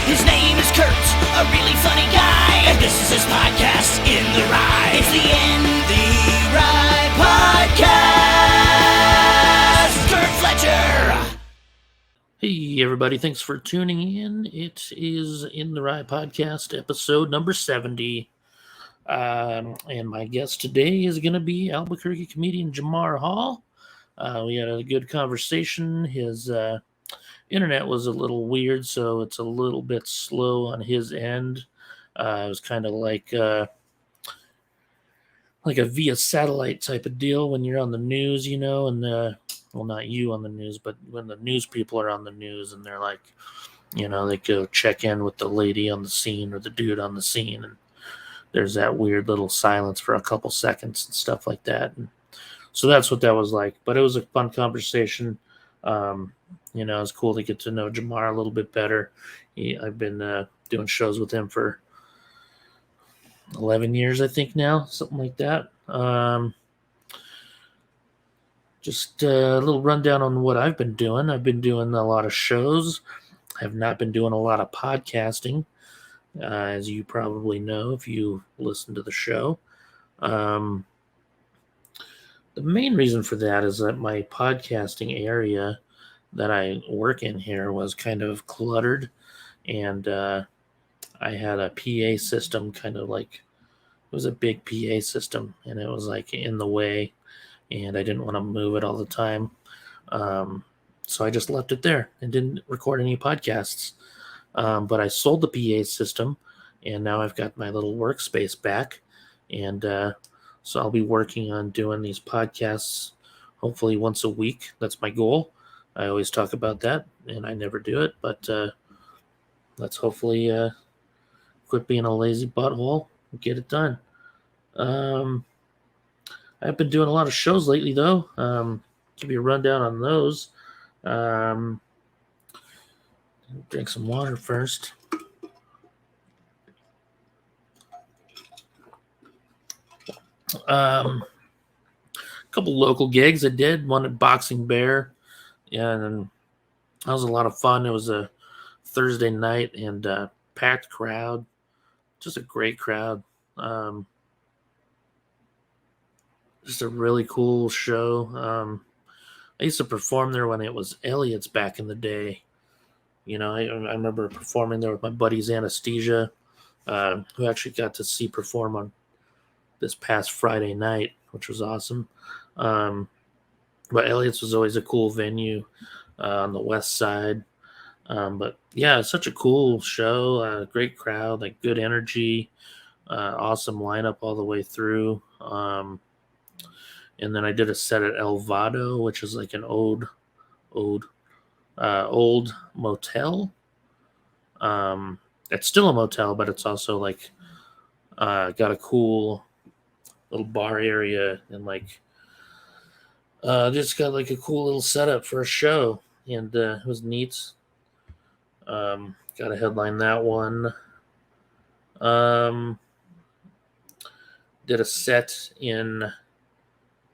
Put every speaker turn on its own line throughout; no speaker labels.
His name is Curt, a really funny guy, and this is his podcast, In the Rye. It's the In the Rye Podcast. Curt Fletcher.
Hey everybody, thanks for tuning in. It is In the Rye Podcast, episode number 70. And my guest today is going to be Albuquerque comedian Jamar Hall. We had a good conversation. His internet was a little weird, so it's a little bit slow on his end. It was kind of like a via satellite type of deal when you're on the news, you know, and well, not you on the news, but when the news people are on the news and they're like, you know, they go check in with the lady on the scene or the dude on the scene, and there's that weird little silence for a couple seconds and stuff like that. And so that's what that was like. But it was a fun conversation. You know, it's cool to get to know Jamar a little bit better. I've been doing shows with him for 11 years, I think now, something like that. Just a little rundown on what I've been doing. I've been doing a lot of shows. I have not been doing a lot of podcasting, as you probably know if you listen to the show. The main reason for that is that my podcasting area that I work in here was kind of cluttered, and I had a PA system, kind of like, it was a big PA system, and it was like in the way, and I didn't want to move it all the time. So I just left it there and didn't record any podcasts. But I sold the PA system, and now I've got my little workspace back, and so I'll be working on doing these podcasts hopefully once a week. That's my goal. I always talk about that, and I never do it, but let's hopefully quit being a lazy butthole and get it done. I've been doing a lot of shows lately, though. Give you a rundown on those. Drink some water first. A couple local gigs I did. One at Boxing Bear. Yeah, and that was a lot of fun. It was a Thursday night and packed crowd. Just a great crowd. Just a really cool show. I used to perform there when it was Elliot's back in the day. You know, I remember performing there with my buddies Anesthesia, who actually got to see perform on this past Friday night, which was awesome. But Elliot's was always a cool venue on the west side. But yeah, it's such a cool show, great crowd, like good energy, awesome lineup all the way through. And then I did a set at El Vado, which is like an old motel. It's still a motel, but it's also like got a cool little bar area, and like just got like a cool little setup for a show, and it was neat. Got to headline that one. Did a set in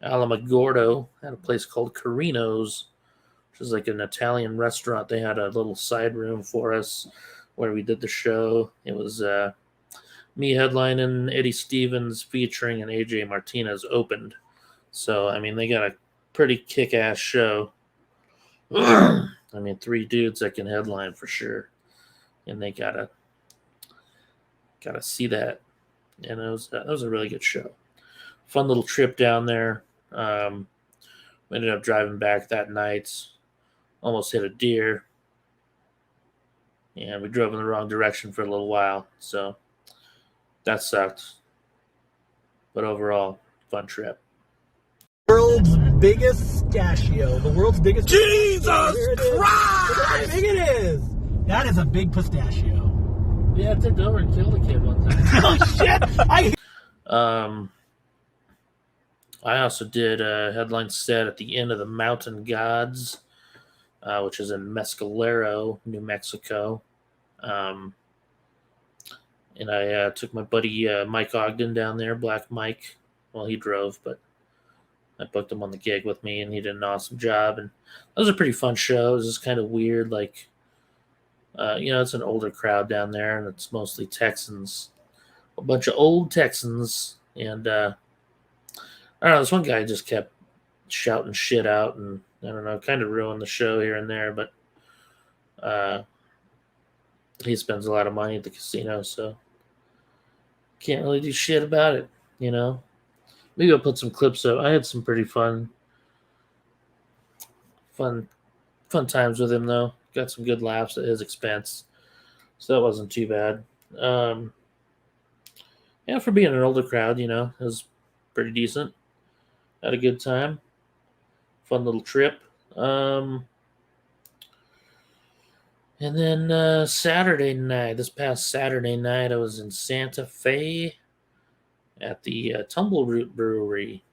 Alamogordo at a place called Carino's, which is like an Italian restaurant. They had a little side room for us where we did the show. It was me headlining, Eddie Stevens featuring, and AJ Martinez opened. So, I mean, they got a pretty kick-ass show. I mean, 3 dudes that can headline for sure. And they gotta see that. And that was a really good show. Fun little trip down there. We ended up driving back that night. Almost hit a deer. And we drove in the wrong direction for a little while. So that sucked. But overall, fun trip.
World's biggest pistachio. The world's biggest.
Jesus
Christ!
Christ!
Look how big it is. That is a big pistachio.
Yeah, I tipped over and killed a kid one time.
Oh shit!
I also did a headline set at the Inn of the Mountain Gods, which is in Mescalero, New Mexico. And I took my buddy Mike Ogden down there, Black Mike. Well, he drove, but I booked him on the gig with me, and he did an awesome job. And that was a pretty fun show. It was just kind of weird, like It's an older crowd down there, and it's mostly Texans, a bunch of old Texans, and I don't know. This one guy just kept shouting shit out, and I don't know, kind of ruined the show here and there. But he spends a lot of money at the casino, so can't really do shit about it. Maybe I'll put some clips up. I had some pretty fun times with him, though. Got some good laughs at his expense, so that wasn't too bad. For being an older crowd, it was pretty decent. Had a good time. Fun little trip. And then this past Saturday night, I was in Santa Fe at the Tumbleroot Brewery.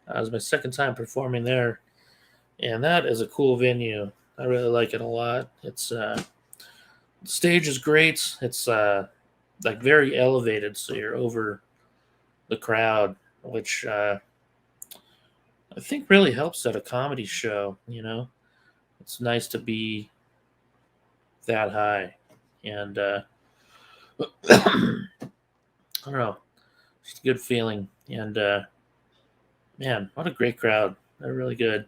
It was my second time performing there, and that is a cool venue. I really like it a lot. It's the stage is great. It's like very elevated, so you're over the crowd, which I think really helps at a comedy show. It's nice to be that high, and I don't know, just a good feeling. And man, what a great crowd! They're really good.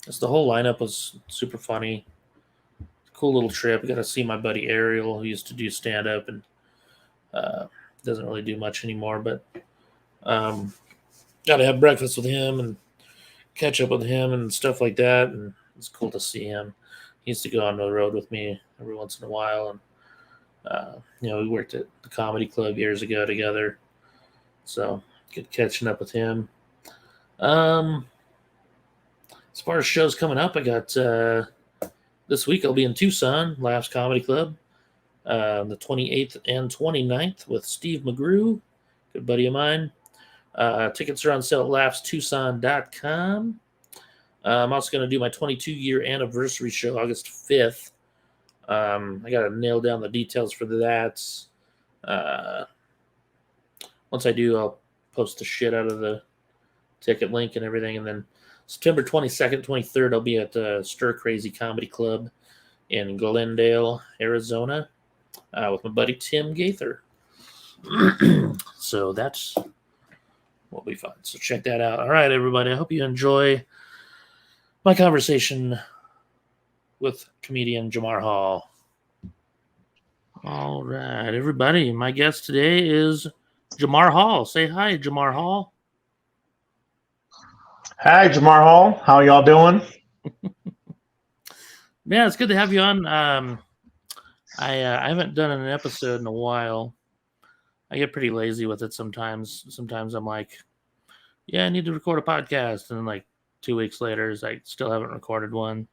Just the whole lineup was super funny. Cool little trip. Got to see my buddy Ariel, who used to do stand up and doesn't really do much anymore, but got to have breakfast with him and catch up with him and stuff like that. And it's cool to see him. He used to go on the road with me every once in a while, and we worked at the comedy club years ago together, so good catching up with him. As far as shows coming up, I got this week I'll be in Tucson, Laughs Comedy Club, the 28th and 29th with Steve McGrew, good buddy of mine. Tickets are on sale at laughstucson.com. I'm also going to do my 22-year anniversary show August 5th. I got to nail down the details for that. Once I do, I'll post the shit out of the ticket link and everything. And then September 22nd, 23rd, I'll be at the Stir Crazy Comedy Club in Glendale, Arizona, with my buddy Tim Gaither. So that's will be fun. So check that out. All right, everybody. I hope you enjoy my conversation with comedian Jamar Hall. All right, everybody. My guest today is Jamar Hall. Say hi, Jamar Hall.
Hi, Jamar Hall. How y'all doing?
Man, it's good to have you on. I haven't done an episode in a while. I get pretty lazy with it sometimes. Sometimes I'm like, yeah, I need to record a podcast. And then like 2 weeks later, I still haven't recorded one.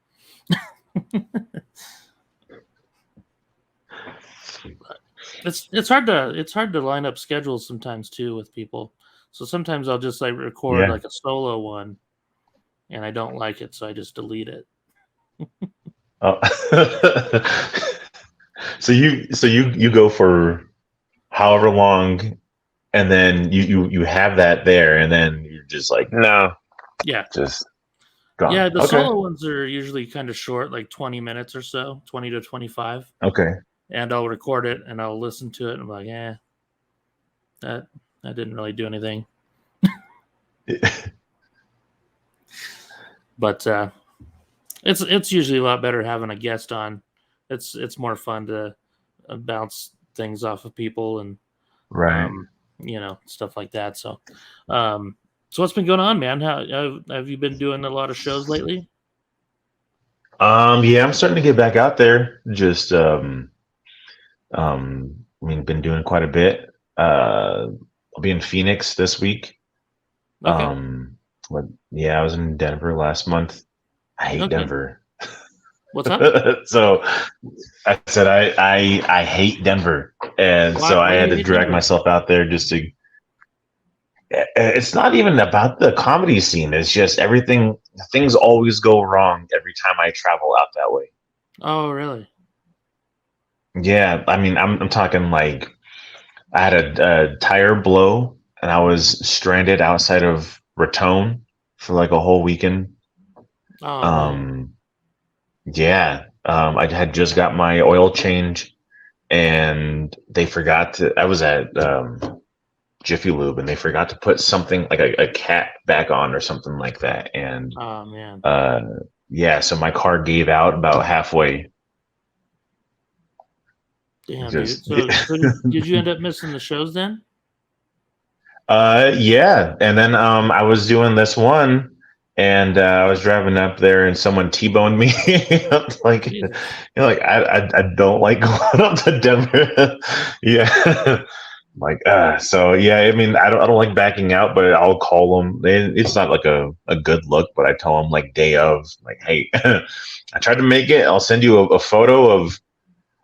It's hard to line up schedules sometimes too with people. So sometimes I'll just like record like a solo one, and I don't like it, so I just delete it.
Oh. So you go for however long, and then you have that there, and then you're just like, no, just gone.
Yeah, the solo ones are usually kind of short, like 20 minutes or so, 20 to 25.
Okay. And
I'll record it and I'll listen to it and I'm like, that didn't really do anything. But it's usually a lot better having a guest on. It's more fun to bounce things off of people and
right,
stuff like that. So what's been going on, man? How have you been doing a lot of shows lately?
Yeah, I'm starting to get back out there. Just been doing quite a bit. I'll be in Phoenix this week.
Okay.
But yeah, I was in Denver last month. I hate Denver.
What's up?
So I said I hate Denver, and so I had to drag myself out there just to. It's not even about the comedy scene. It's just things always go wrong every time I travel out that way.
Oh, really?
Yeah, I mean, I'm talking like I had a tire blow, and I was stranded outside of Raton for like a whole weekend.
Oh,
yeah. I had just got my oil change, and they forgot to. I was at Jiffy Lube, and they forgot to put something like a cap back on or something like that. And
Oh man.
yeah, so my car gave out about halfway.
Damn, dude.
Just
So did you end up missing the shows then?
yeah, and then I was doing this one, and I was driving up there, and someone T-boned me. Like,
Jesus.
like I don't like going up to Denver. Yeah, like so yeah. I mean, I don't like backing out, but I'll call them. It's not like a good look, but I tell them like day of, like, hey, I tried to make it. I'll send you a photo of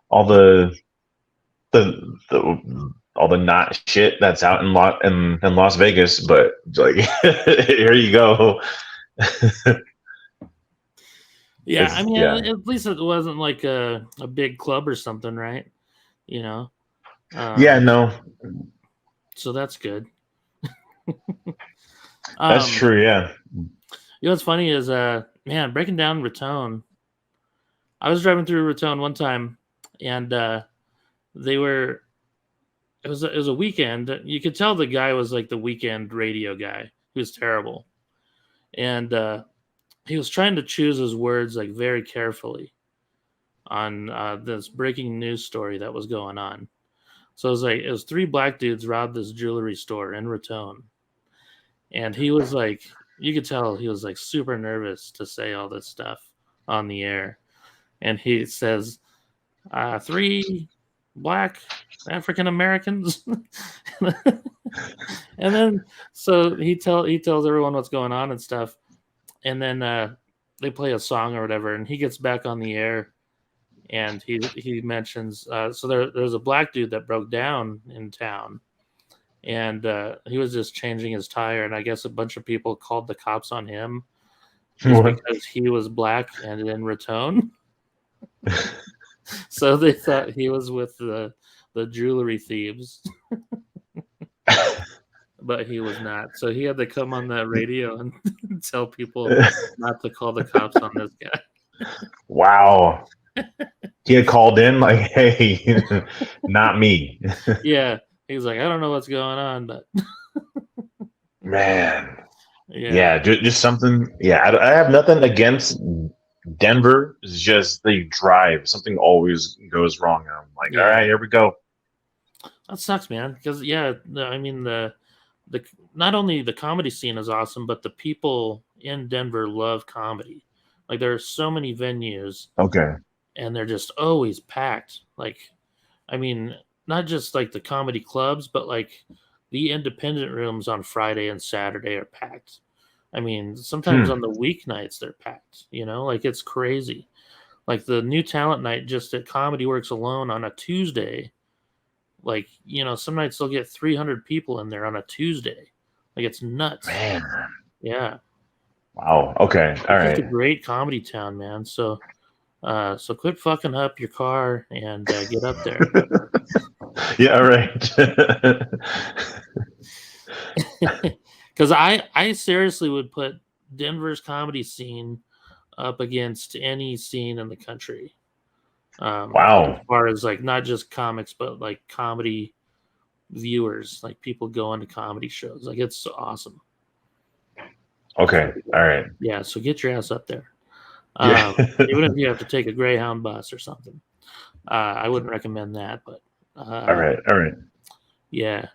all the all the not shit that's out in Las Vegas, but like here you go.
Yeah, I mean,
Yeah.
at least it wasn't like a big club or something, right? You know.
Yeah, no,
So that's good.
that's true. Yeah.
You know what's funny is, man, breaking down Raton. I was driving through Raton one time, and they were. It was a weekend. You could tell the guy was like the weekend radio guy. He was terrible, and he was trying to choose his words like very carefully on this breaking news story that was going on. So it was 3 black dudes robbed this jewelry store in Raton, and he was like, you could tell he was like super nervous to say all this stuff on the air, and he says, 3 black African Americans, and then so he tells everyone what's going on and stuff, and then they play a song or whatever, and he gets back on the air, and he mentions so there's a black dude that broke down in town, and he was just changing his tire, and I guess a bunch of people called the cops on him just because he was black and in Raton. So they thought he was with the jewelry thieves. But he was not. So he had to come on that radio and tell people not to call the cops on this guy.
Wow. He had called in like, hey, not me.
Yeah. He was like, I don't know what's going on, but
Man.
yeah.
Yeah, just something. Yeah, I have nothing against Denver. It's just the drive. Something always goes wrong. And I'm like,
Yeah.
all right, here we go.
That sucks, man. Because I mean the not only the comedy scene is awesome, but the people in Denver love comedy. Like there are so many venues,
Okay.
and they're just always packed. Like, I mean, not just like the comedy clubs, but like the independent rooms on Friday and Saturday are packed. I mean, sometimes on the weeknights they're packed. You know, like it's crazy. Like the new talent night just at Comedy Works alone on a Tuesday. Like, you know, some nights they'll get 300 people in there on a Tuesday. Like it's nuts.
Man.
Yeah.
Wow. Okay. All
It's just
right.
a great comedy town, man. So quit fucking up your car and get up there.
Yeah. All right.
Because I seriously would put Denver's comedy scene up against any scene in the country.
Wow.
As far as like not just comics, but like comedy viewers, like people going to comedy shows. Like it's awesome.
Okay. All right.
Yeah, so get your ass up there.
Yeah.
Even if you have to take a Greyhound bus or something. I wouldn't recommend that, but
All right. All right.
yeah.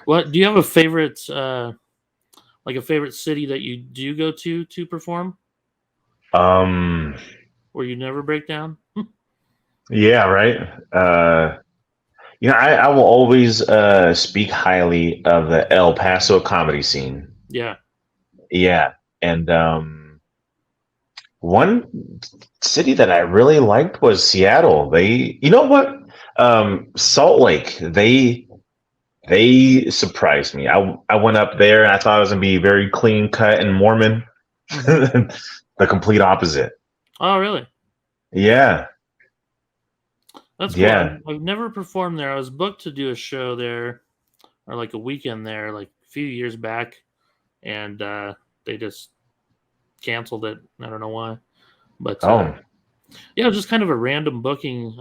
What do you have a favorite like a favorite city that you do go to perform? Where you never break down?
Yeah. Right. You know, I will always speak highly of the El Paso comedy scene.
Yeah.
Yeah. And one city that I really liked was Seattle. You know what? Salt Lake, they surprised me. I went up there and I thought it was gonna be very clean cut and Mormon. The complete opposite.
Oh, really?
Yeah.
That's cool.
Yeah.
I've never performed there. I was booked to do a show there or like a weekend there like a few years back, and they just canceled it. I don't know why. But Yeah, it was just kind of a random booking.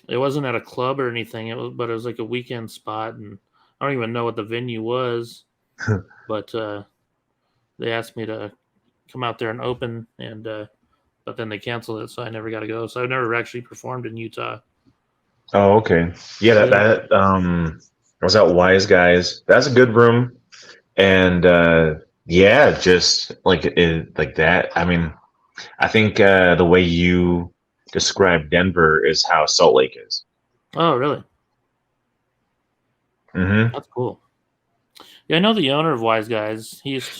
It wasn't at a club or anything. But it was like a weekend spot, and I don't even know what the venue was. But they asked me to come out there and open, and but then they canceled it, so I never got to go. So I've never actually performed in Utah.
Oh, okay. Yeah, that I was at Wise Guys. That's a good room, and yeah, just like that. I mean, I think the way you describe Denver is how Salt Lake is.
Oh, really?
Mm-hmm.
That's cool. Yeah, I know the owner of Wise Guys. He used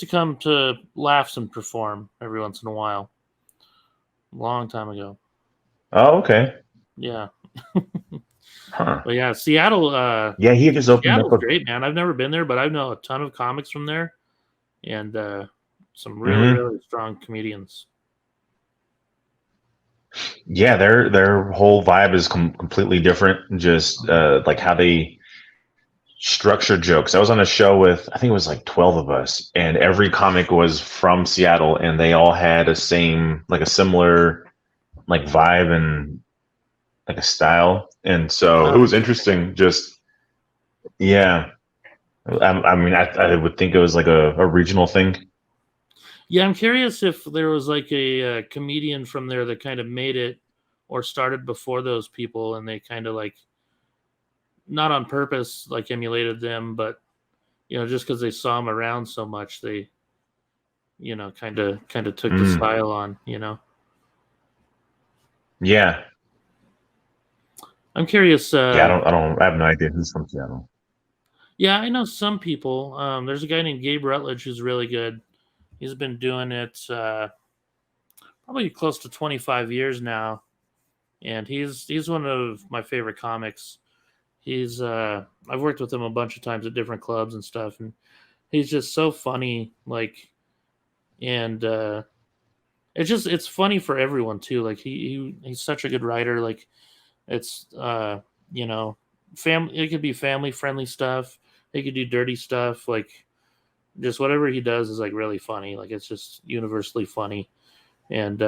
to come to Laughs and perform every once in a while. Long time ago.
Oh, okay.
Yeah.
Huh.
But yeah, Seattle.
Yeah, he just opened
Seattle's
up.
great, man. I've never been there, but I know a ton of comics from there, and some really, really strong comedians.
Yeah, their whole vibe is completely different. Just like how they structure jokes. I was on a show with, I think it was like 12 of us, and every comic was from Seattle, and they all had a similar like vibe and like a style. And so it was interesting. Just yeah, I mean, I would think it was like a regional thing.
Yeah, I'm curious if there was like a comedian from there that kind of made it or started before those people, and they kind of like not on purpose like emulated them, but just because they saw them around so much, they kind of took the style on.
Yeah.
I'm curious.
Yeah, I have no idea who's from Seattle.
Yeah, I know some people. There's a guy named Gabe Rutledge who's really good. He's been doing it probably close to 25 years now, and he's one of my favorite comics. I've worked with him a bunch of times at different clubs and stuff, and he's just so funny. Like, and it's funny for everyone too. Like he's such a good writer. Like it's family. It could be family friendly stuff. He could do dirty stuff. Like just whatever he does is like really funny. Like it's just universally funny. And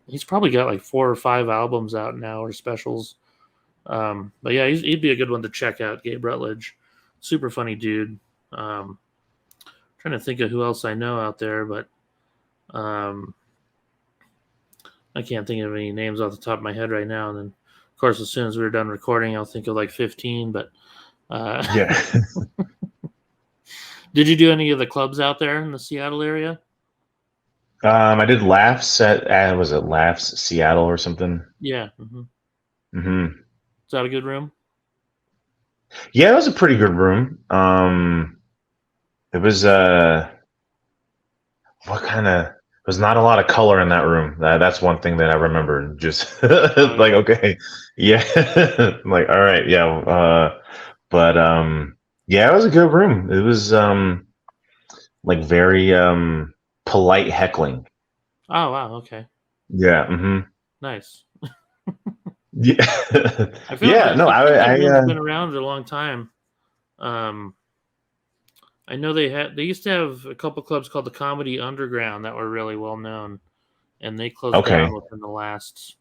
he's probably got like 4 or 5 albums out now or specials. But yeah, he'd be a good one to check out. Gabe Rutledge, super funny dude. Trying to think of who else I know out there, but I can't think of any names off the top of my head right now. And then, of course, as soon as we're done recording, I'll think of like 15. But
yeah.
Did you do any of the clubs out there in the Seattle area?
I did Laughs at was it Laughs Seattle or something?
Yeah. Mm-hmm.
Mm-hmm.
Is that a good room?
Yeah, it was a pretty good room. It was there's not a lot of color in that room. That's one thing that I remember. Just like okay, yeah, like all right, yeah. But yeah, it was a good room. It was like very polite heckling.
Oh wow, okay.
Yeah. Mm-hmm.
Nice.
Yeah.
I feel
yeah.
like
No,
I've been around a long time. I know they used to have a couple clubs called the Comedy Underground that were really well known, and they closed down within the last,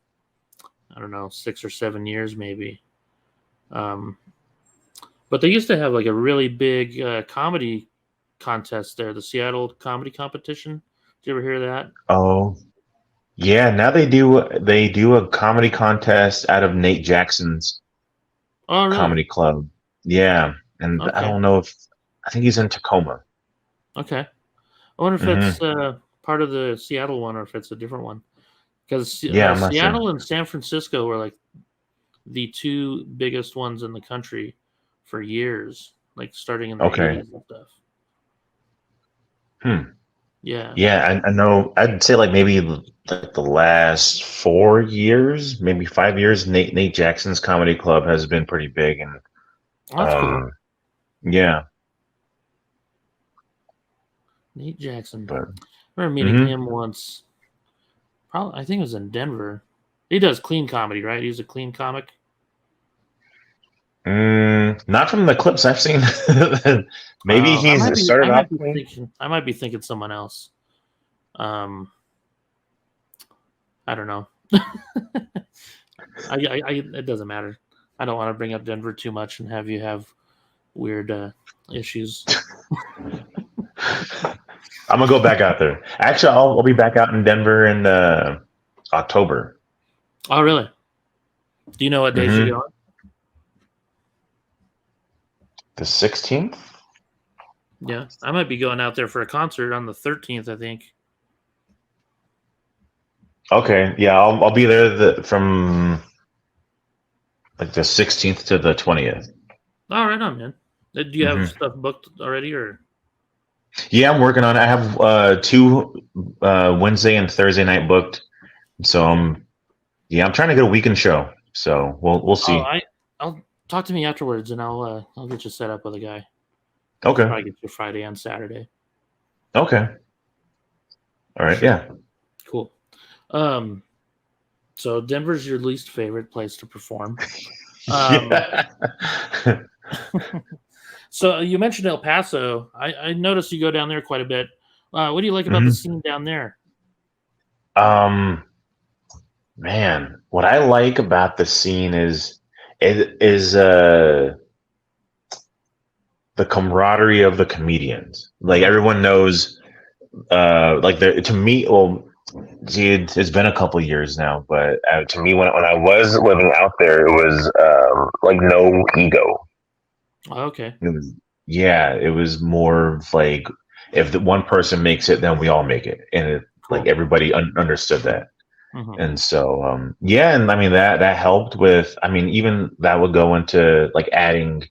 I don't know, 6 or 7 years maybe. But they used to have like a really big comedy contest there, the Seattle Comedy Competition. Did you ever hear that?
Oh, yeah. Now they do a comedy contest out of Nate Jackson's
really?
comedy club. Yeah, and I don't know I think he's in Tacoma.
Okay. I wonder if that's part of the Seattle one or if it's a different one. Because Seattle and San Francisco were like the 2 biggest ones in the country for years, like starting in the 80s and stuff. Yeah.
Yeah, I know. I'd say like maybe like the last 4 years, maybe 5 years, Nate Jackson's comedy club has been pretty big, and
that's cool.
Yeah.
Nate Jackson. I remember meeting him once. Probably, I think it was in Denver. He does clean comedy, right? He's a clean comic.
Not from the clips I've seen. Maybe he's started off.
I might be thinking someone else. I don't know. It doesn't matter. I don't want to bring up Denver too much and have you have weird issues.
I'm gonna go back out there. Actually, I'll be back out in Denver in October.
Oh, really? Do you know what days you're going?
The 16th.
Yeah, I might be going out there for a concert on the 13th, I think.
Okay, yeah, I'll be there from like the 16th to the 20th.
Oh, right on, man. Do you have stuff booked already, or?
Yeah, I'm working on it. I have 2 Wednesday and Thursday night booked. So I'm trying to get a weekend show. So we'll see.
I'll talk to me afterwards, and I'll get you set up with a guy.
Okay.
I'll probably get you Friday and Saturday.
Okay. All right. Yeah.
Cool. So Denver's your least favorite place to perform. So you mentioned El Paso. I noticed you go down there quite a bit. What do you like about the scene down there?
Man, what I like about the scene is the camaraderie of the comedians. Like everyone knows, to me, well, see, it's been a couple years now, but to me, when I was living out there, it was like no ego.
Okay.
It was more of like if the one person makes it, then we all make it, and like everybody understood that. And so, and I mean that helped with. I mean, even that would go into like adding,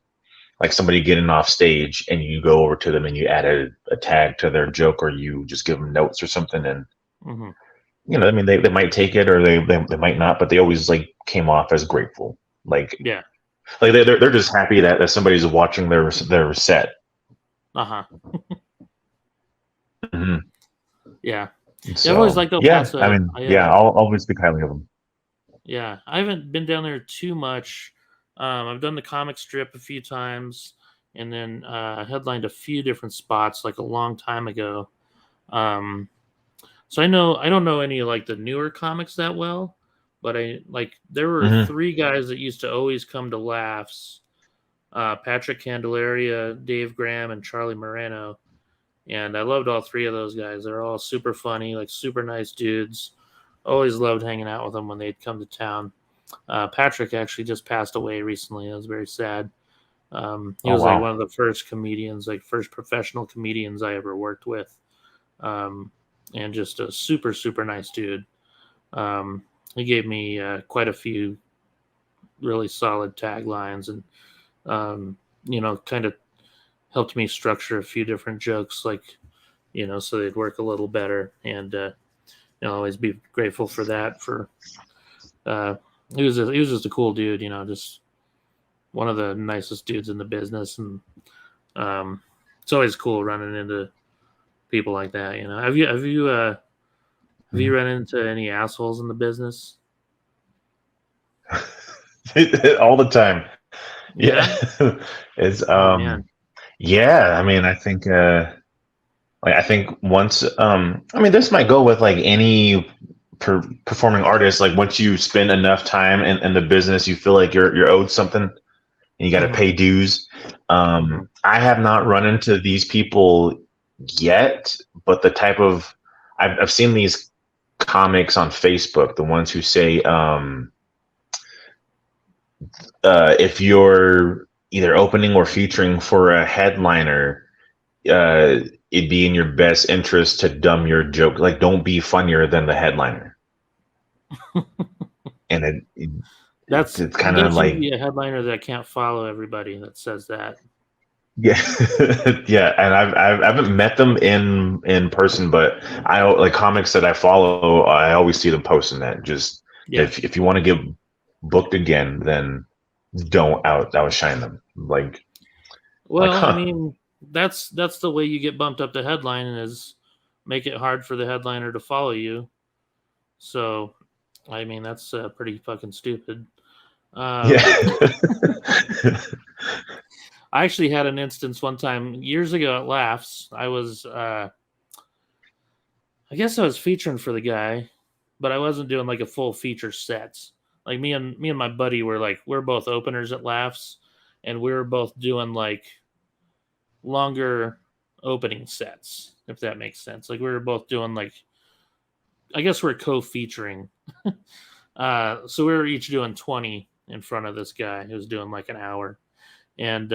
like somebody getting off stage, and you go over to them and you add a tag to their joke, or you just give them notes or something, and I mean, they might take it or they might not, but they always like came off as grateful, like like they're just happy that somebody's watching their set.
Yeah.
So,
I've always liked El Paso.
I mean, I'll always speak highly of them.
Yeah, I haven't been down there too much. I've done the comic strip a few times, and then headlined a few different spots like a long time ago. So I don't know any like the newer comics that well, but there were 3 guys that used to always come to Laughs: Patrick Candelaria, Dave Graham, and Charlie Moreno. And I loved all 3 of those guys. They're all super funny, like super nice dudes. Always loved hanging out with them when they'd come to town. Patrick actually just passed away recently. It was very sad. He was like one of the first comedians, like first professional comedians I ever worked with. And just a super, super nice dude. He gave me quite a few really solid taglines and, kind of helped me structure a few different jokes, like, so they'd work a little better. And, always be grateful for that. He was just a cool dude, just one of the nicest dudes in the business. And it's always cool running into people like that. Have you run into any assholes in the business?
All the time.
Yeah.
It's
man.
Yeah, I mean, I think once, I mean, this might go with like any performing artist. Like once you spend enough time in the business, you feel like you're owed something, and you got to pay dues. I have not run into these people yet, but the type of I've seen these comics on Facebook, the ones who say, if you're either opening or featuring for a headliner, it'd be in your best interest to dumb your joke. Like, don't be funnier than the headliner. And it's kind of like
a headliner that can't follow everybody that says that.
Yeah, yeah, and I haven't met them in person, but I like comics that I follow. I always see them posting that. Just if you want to get booked again, then don't outshine them. Like,
I mean, that's the way you get bumped up to headline, is make it hard for the headliner to follow you. So, I mean, that's pretty fucking stupid. I actually had an instance one time years ago at Laughs. I was I guess I was featuring for the guy, but I wasn't doing like a full feature sets. Like me and my buddy were like, we're both openers at Laughs, and we were both doing like longer opening sets, if that makes sense. Like we were both doing like, I guess we're co-featuring. So we were each doing 20 in front of this guy who was doing like an hour. And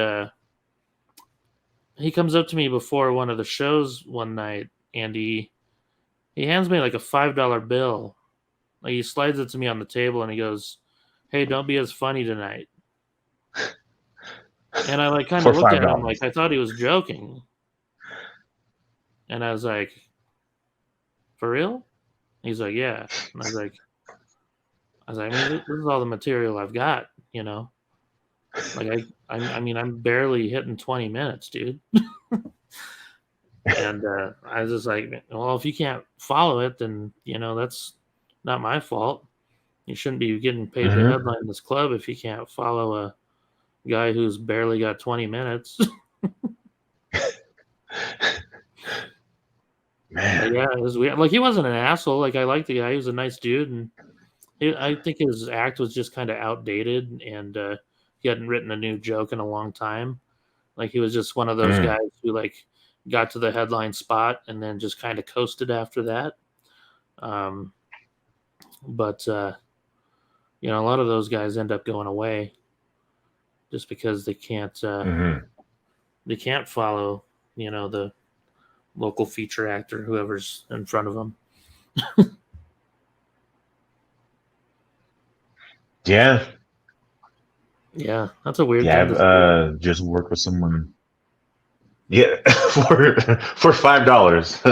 he comes up to me before one of the shows one night, and he hands me like a $5 bill. Like he slides it to me on the table and he goes, "Hey, don't be as funny tonight." And I like kind of looked at him like I thought he was joking. And I was like, "For real?" He's like, "Yeah." And I was like, I mean, this is all the material I've got, you know. Like I mean, I'm barely hitting 20 minutes, dude. And I was just like, well, if you can't follow it, then you know that's not my fault. You shouldn't be getting paid to headline this club if you can't follow a guy who's barely got 20 minutes.
Man.
Like, yeah, it was weird. Like he wasn't an asshole. Like I liked the guy. He was a nice dude, and I think his act was just kind of outdated, and he hadn't written a new joke in a long time. Like he was just one of those guys who like got to the headline spot and then just kind of coasted after that. But you know, a lot of those guys end up going away just because they can't follow, you know, the local feature actor, whoever's in front of them.
Yeah.
Yeah, that's a weird
thing. Yeah, I've just worked with someone. Yeah, for $5.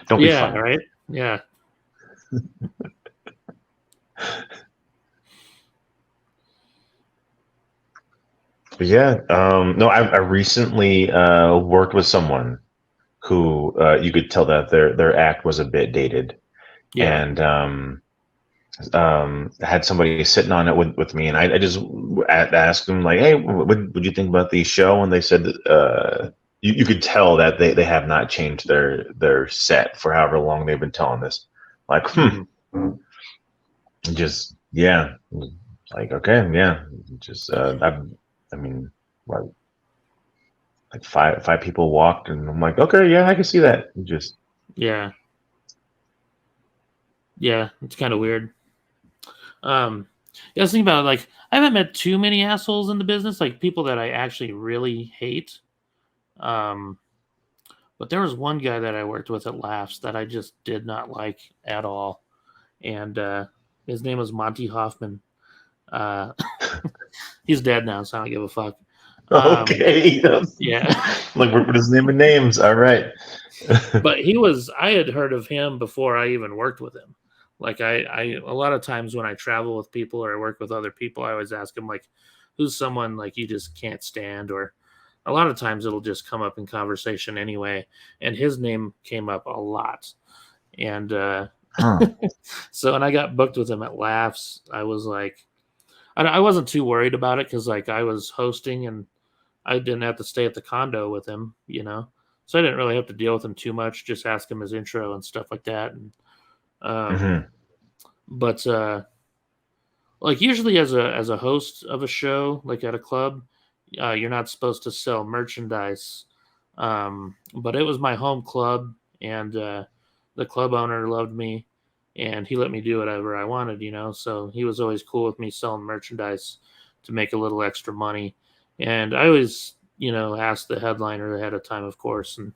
Don't be funny.
Right? Yeah.
But yeah, no, I recently worked with someone who you could tell that their act was a bit dated, and had somebody sitting on it with me, and I just asked them like, "Hey, what would you think about the show?" And they said that you could tell that they have not changed their set for however long they've been telling this. Like, just yeah, like okay, yeah, just I mean, what, like five people walked, and I'm like, okay, yeah, I can see that. Just
yeah, it's kind of weird. Yeah, I was thinking about it, like I haven't met too many assholes in the business, like people that I actually really hate. But there was one guy that I worked with at Laughs that I just did not like at all, and his name was Monty Hoffman. He's dead now, so I don't give a fuck.
Okay.
Yeah.
Like we're just naming names. All right.
But I had heard of him before I even worked with him. Like I a lot of times when I travel with people or I work with other people, I always ask them like, who's someone like you just can't stand? Or a lot of times it'll just come up in conversation anyway. And his name came up a lot. And so when I got booked with him at Laughs, I was like, I wasn't too worried about it because like I was hosting and I didn't have to stay at the condo with him, you know, so I didn't really have to deal with him too much. Just ask him his intro and stuff like that. And but like usually as a host of a show, like at a club, you're not supposed to sell merchandise. But it was my home club, and the club owner loved me. And he let me do whatever I wanted, you know. So he was always cool with me selling merchandise to make a little extra money. And I always, you know, asked the headliner ahead of time, of course, and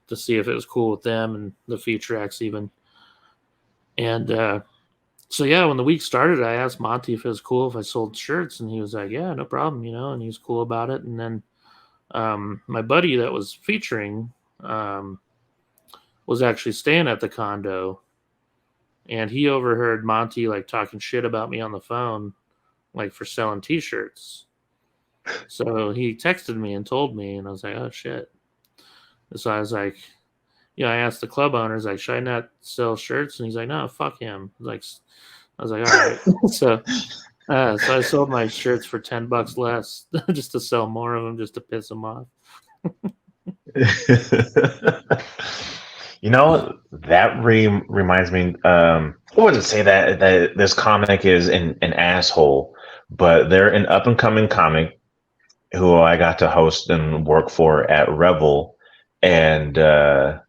to see if it was cool with them and the feature acts even. And so, yeah, when the week started, I asked Monty if it was cool if I sold shirts. And he was like, yeah, no problem, you know, and he was cool about it. And then my buddy that was featuring was actually staying at the condo. And he overheard Monty like talking shit about me on the phone, like for selling T-shirts. So he texted me and told me, and I was like, oh shit. So I was like, I asked the club owners, like, should I not sell shirts? And he's like, no, fuck him. I was like, all right. So I sold my shirts for $10 less just to sell more of them, just to piss him off.
You know, that reminds me. I wouldn't say that this comic is an asshole, but they're an up and coming comic who I got to host and work for at Revel, and I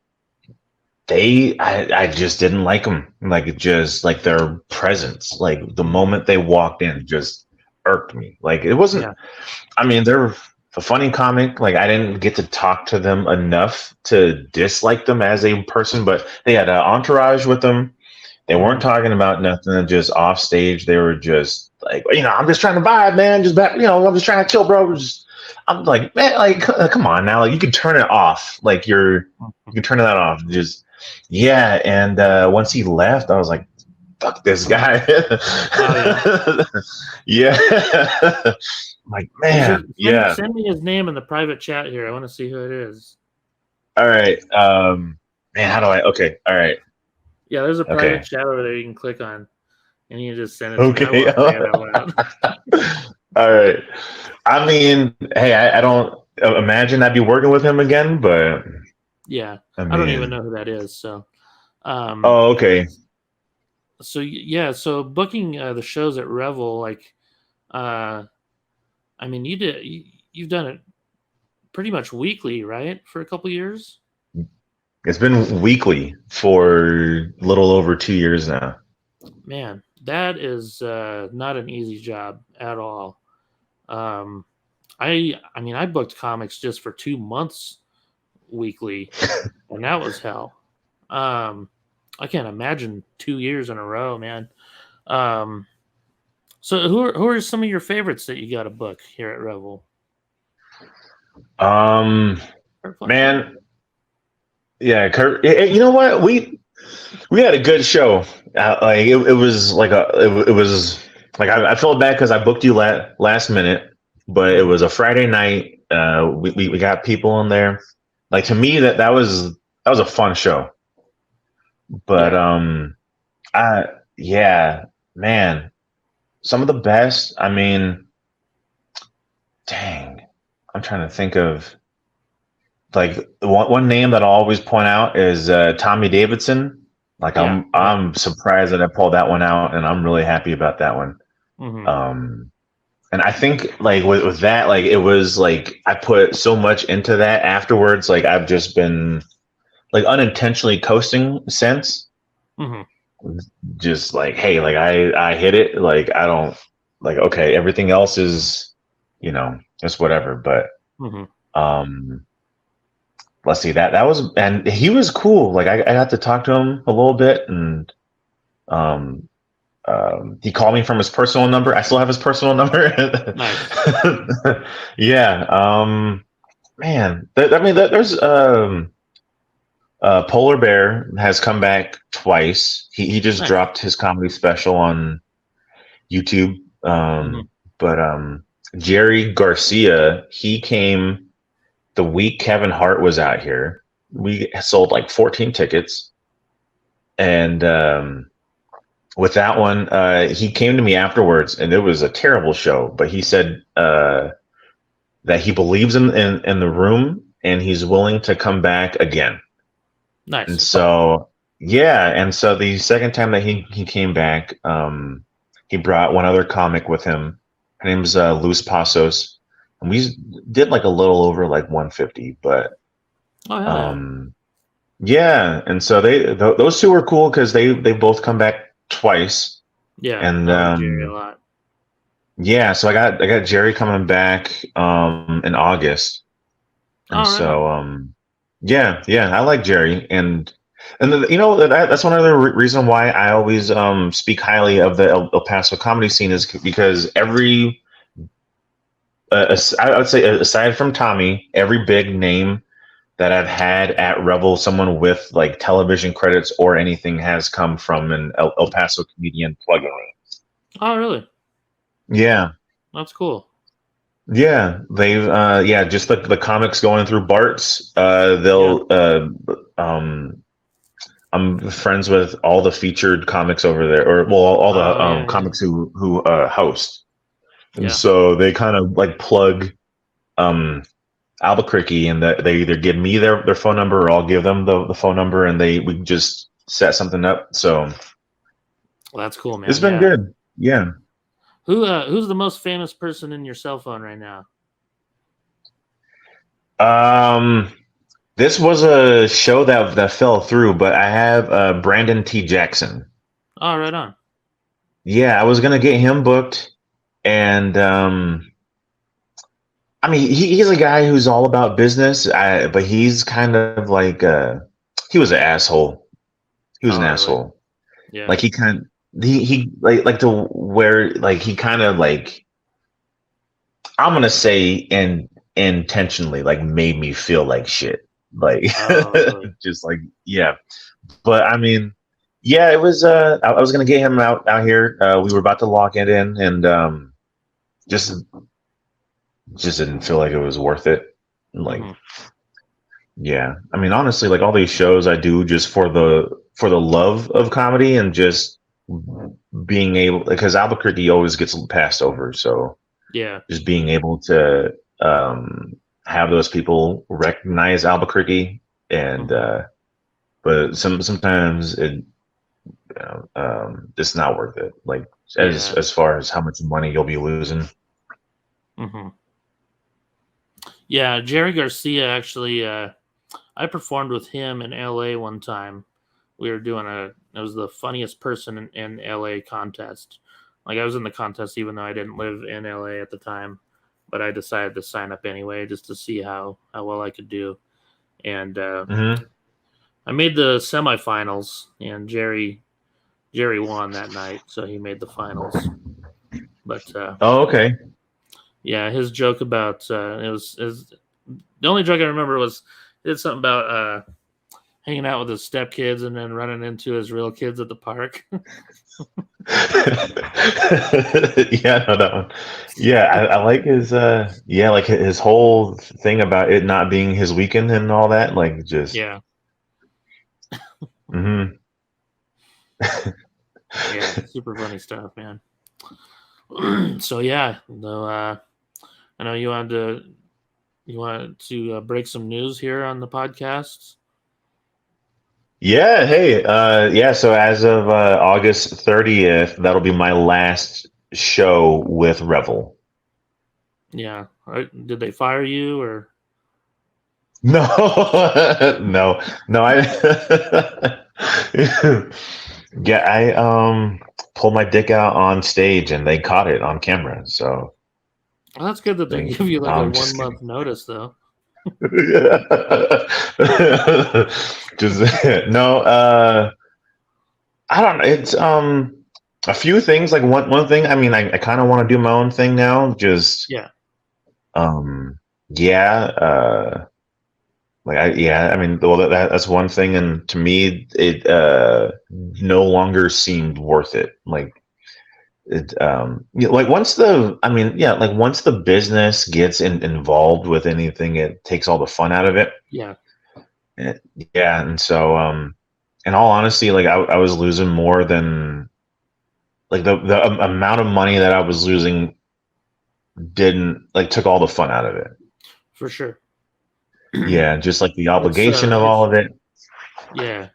just didn't like them. Like it just like their presence, like the moment they walked in, just irked me. Like it wasn't.
Yeah.
I mean, they're a funny comic. Like I didn't get to talk to them enough to dislike them as a person, but they had an entourage with them. They weren't talking about nothing. Just off stage, they were just like, I'm just trying to vibe, man. Just back, I'm just trying to chill, bro. I'm like, man, like, come on now. Like you can turn it off. Like you can turn that off. Just yeah. And once he left, I was like, fuck this guy.
Oh,
yeah. Like, man,
Send me his name in the private chat here. I want to see who it is.
All right. Man, how do I? Okay. All right.
Yeah, there's a private chat over there you can click on, and you can just send it
Okay.
to me. I won't say it out loud.
All right. I mean, hey, I don't imagine I'd be working with him again, but
yeah,
I
don't even know who that is. So,
oh, okay.
So yeah, so booking the shows at Revel, like, I mean, you've done it pretty much weekly, right, for a couple years.
It's been weekly for a little over 2 years now.
Man, that is not an easy job at all. I mean, I booked comics just for 2 months weekly, and that was hell. I can't imagine 2 years in a row, man. So who are some of your favorites that you got to book here at Revel?
Man, yeah, Kurt. You know what? We had a good show. Like it was like it was like I felt bad because I booked you last minute, but it was a Friday night. We got people in there. Like to me that was a fun show. But man, some of the best. I mean, dang, I'm trying to think of like one name that I always point out is Tommy Davidson. Like I'm surprised that I pulled that one out, and I'm really happy about that one.
Mm-hmm.
And I think like with that, like it was like I put so much into that afterwards. Like I've just been like unintentionally coasting since.
Mm-hmm.
Just like, hey, like I hit it. Like I don't like okay, everything else is, it's whatever. But let's see that was, and he was cool. Like I got to talk to him a little bit, and he called me from his personal number. I still have his personal number.
Nice.
Yeah. Man, there's Polar Bear has come back twice. He just dropped his comedy special on YouTube. But Jerry Garcia, he came the week Kevin Hart was out here. We sold like 14 tickets. And with that one, he came to me afterwards, and it was a terrible show. But he said that he believes in the room, and he's willing to come back again.
Nice.
And so, and so the second time that he came back, he brought one other comic with him. Her name's Luz Pasos, and we did like a little over like 150. But and so those two were cool because they both come back twice.
Yeah,
and
Jerry a lot.
Yeah, so I got Jerry coming back in August, and yeah, I like Jerry, and that's one other reason why I always speak highly of the El Paso comedy scene is because every I would say aside from Tommy, every big name that I've had at Revel, someone with like television credits or anything has come from an El Paso comedian plug-in.
Oh, really?
Yeah,
that's cool.
Yeah, they've just the comics going through Bart's. I'm friends with all the featured comics over there, or all the comics who host, and so they kind of like plug Albuquerque, and they either give me their phone number or I'll give them the phone number, and we can just set something up. So
Well, that's cool, man.
It's been good. Yeah.
Who's the most famous person in your cell phone right now?
This was a show that fell through, but I have Brandon T. Jackson.
Oh, right on.
Yeah, I was gonna get him booked, and I mean, he's a guy who's all about business, but he's kind of like he was an asshole. He was an
really?
asshole.
Yeah.
Like he like to where like he kind of like, I'm gonna say, intentionally like made me feel like shit. Like
really?
just like, yeah. But I mean, yeah, it was I was gonna get him out here. We were about to lock it in, and just didn't feel like it was worth it. Like, yeah, I mean, honestly, like all these shows I do just for the love of comedy and just being able, because Albuquerque always gets passed over. So
yeah,
just being able to have those people recognize Albuquerque, and but sometimes it's not worth it. Like as far as how much money you'll be losing.
Yeah, Jerry Garcia actually. I performed with him in LA one time. We were doing it was the funniest person in LA contest. Like I was in the contest even though I didn't live in LA at the time, but I decided to sign up anyway just to see how well I could do. And I made the semifinals, and Jerry won that night, so he made the finals. But
oh, okay.
Yeah, his joke about the only joke I remember was he did something about hanging out with his stepkids and then running into his real kids at the park.
Yeah, no, that one. Yeah, I like his like his whole thing about it not being his weekend and all that. Like just
yeah.
Yeah,
super funny stuff, man. So yeah, though I know you wanted to break some news here on the podcast.
Yeah, hey, yeah, so as of August 30th, that'll be my last show with Revel.
Yeah. Did they fire you or?
No, no, yeah, I pulled my dick out on stage and they caught it on camera. So
well, that's good that they give you like a 1 month notice, though.
Just no, I don't know. It's a few things. Like one thing. I mean, I kind of want to do my own thing now. Just I mean, well, that's one thing, and to me, it no longer seemed worth it. Like it, like once the business gets involved with anything, it takes all the fun out of it.
Yeah,
and so, in all honesty, like I was losing more than like the amount of money that I was losing took all the fun out of it.
For sure.
Yeah, just like the obligation of all of it.
Yeah.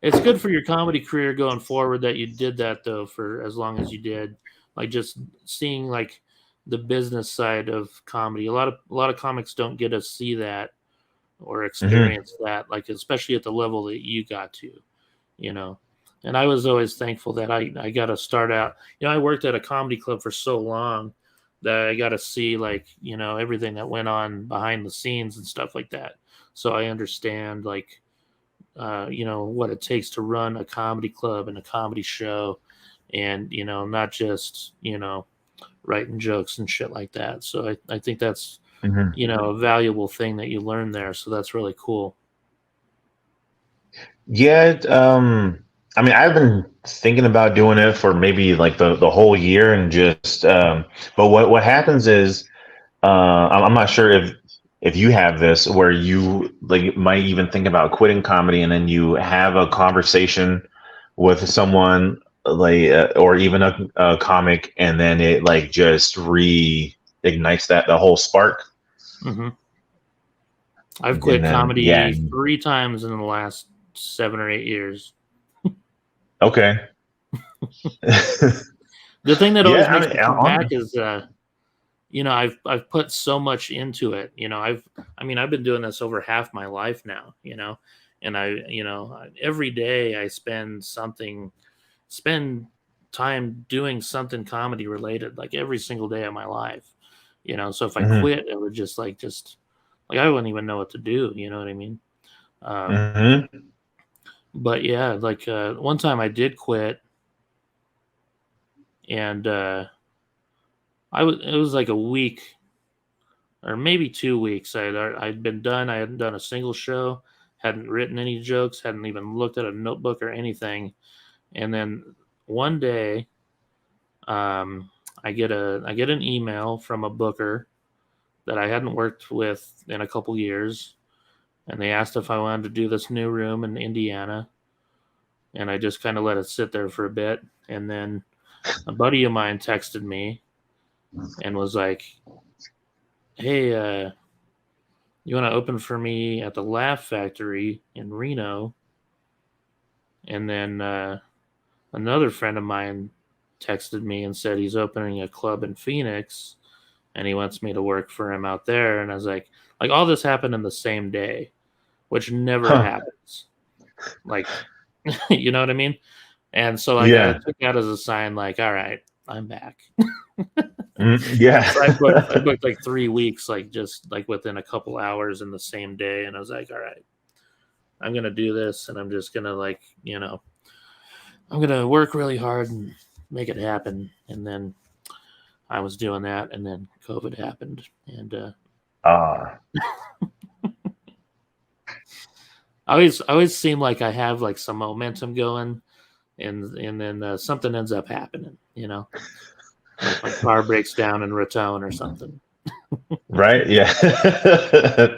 It's good for your comedy career going forward that you did that, though, for as long as you did. Like just seeing like the business side of comedy. A lot of comics don't get to see that or experience that, like especially at the level that you got to, you know. And I was always thankful that I got to start out. You know, I worked at a comedy club for so long that I got to see like, you know, everything that went on behind the scenes and stuff like that. So I understand like, you know, what it takes to run a comedy club and a comedy show and, you know, not just, you know, writing jokes and shit like that. So I think that's, you know, a valuable thing that you learn there. So that's really cool.
Yeah. I mean, I've been thinking about doing it for maybe like the whole year and just, but what happens is, I'm not sure if you have this where you like might even think about quitting comedy and then you have a conversation with someone like, or even a comic, and then it like just reignites the whole spark.
I've quit
And then,
comedy 3 times in the last 7 or 8 years.
okay.
The thing that always
Yeah, I
makes
mean,
me come back is, I've put so much into it. I've been doing this over half my life now. And every day I spend time doing something comedy related, like every single day of my life. So if I
mhm,
quit, it would just like I wouldn't even know what to do. You know what I mean? Um,
mhm.
but yeah, one time I did quit, and it was like a week or maybe 2 weeks. I'd been done. I hadn't done a single show, hadn't written any jokes, hadn't even looked at a notebook or anything. And then one day, I get an email from a booker that I hadn't worked with in a couple years, and they asked if I wanted to do this new room in Indiana, and I just kind of let it sit there for a bit, and then a buddy of mine texted me and was like, "Hey, you want to open for me at the Laugh Factory in Reno?" And then another friend of mine texted me and said he's opening a club in Phoenix and he wants me to work for him out there. And I was like all this happened in the same day, which never
Huh.
happens. Like, you know what I mean? And so I
Yeah.
took that as a sign, all right, I'm back.
Yeah.
So I booked like 3 weeks, just within a couple hours in the same day. And I was like, all right, I'm going to do this. And I'm just going to I'm going to work really hard and make it happen. And then I was doing that. And then COVID happened. And
Ah.
I always seem like I have some momentum going. And then something ends up happening, Like my car breaks down in Raton or something.
Right? Yeah.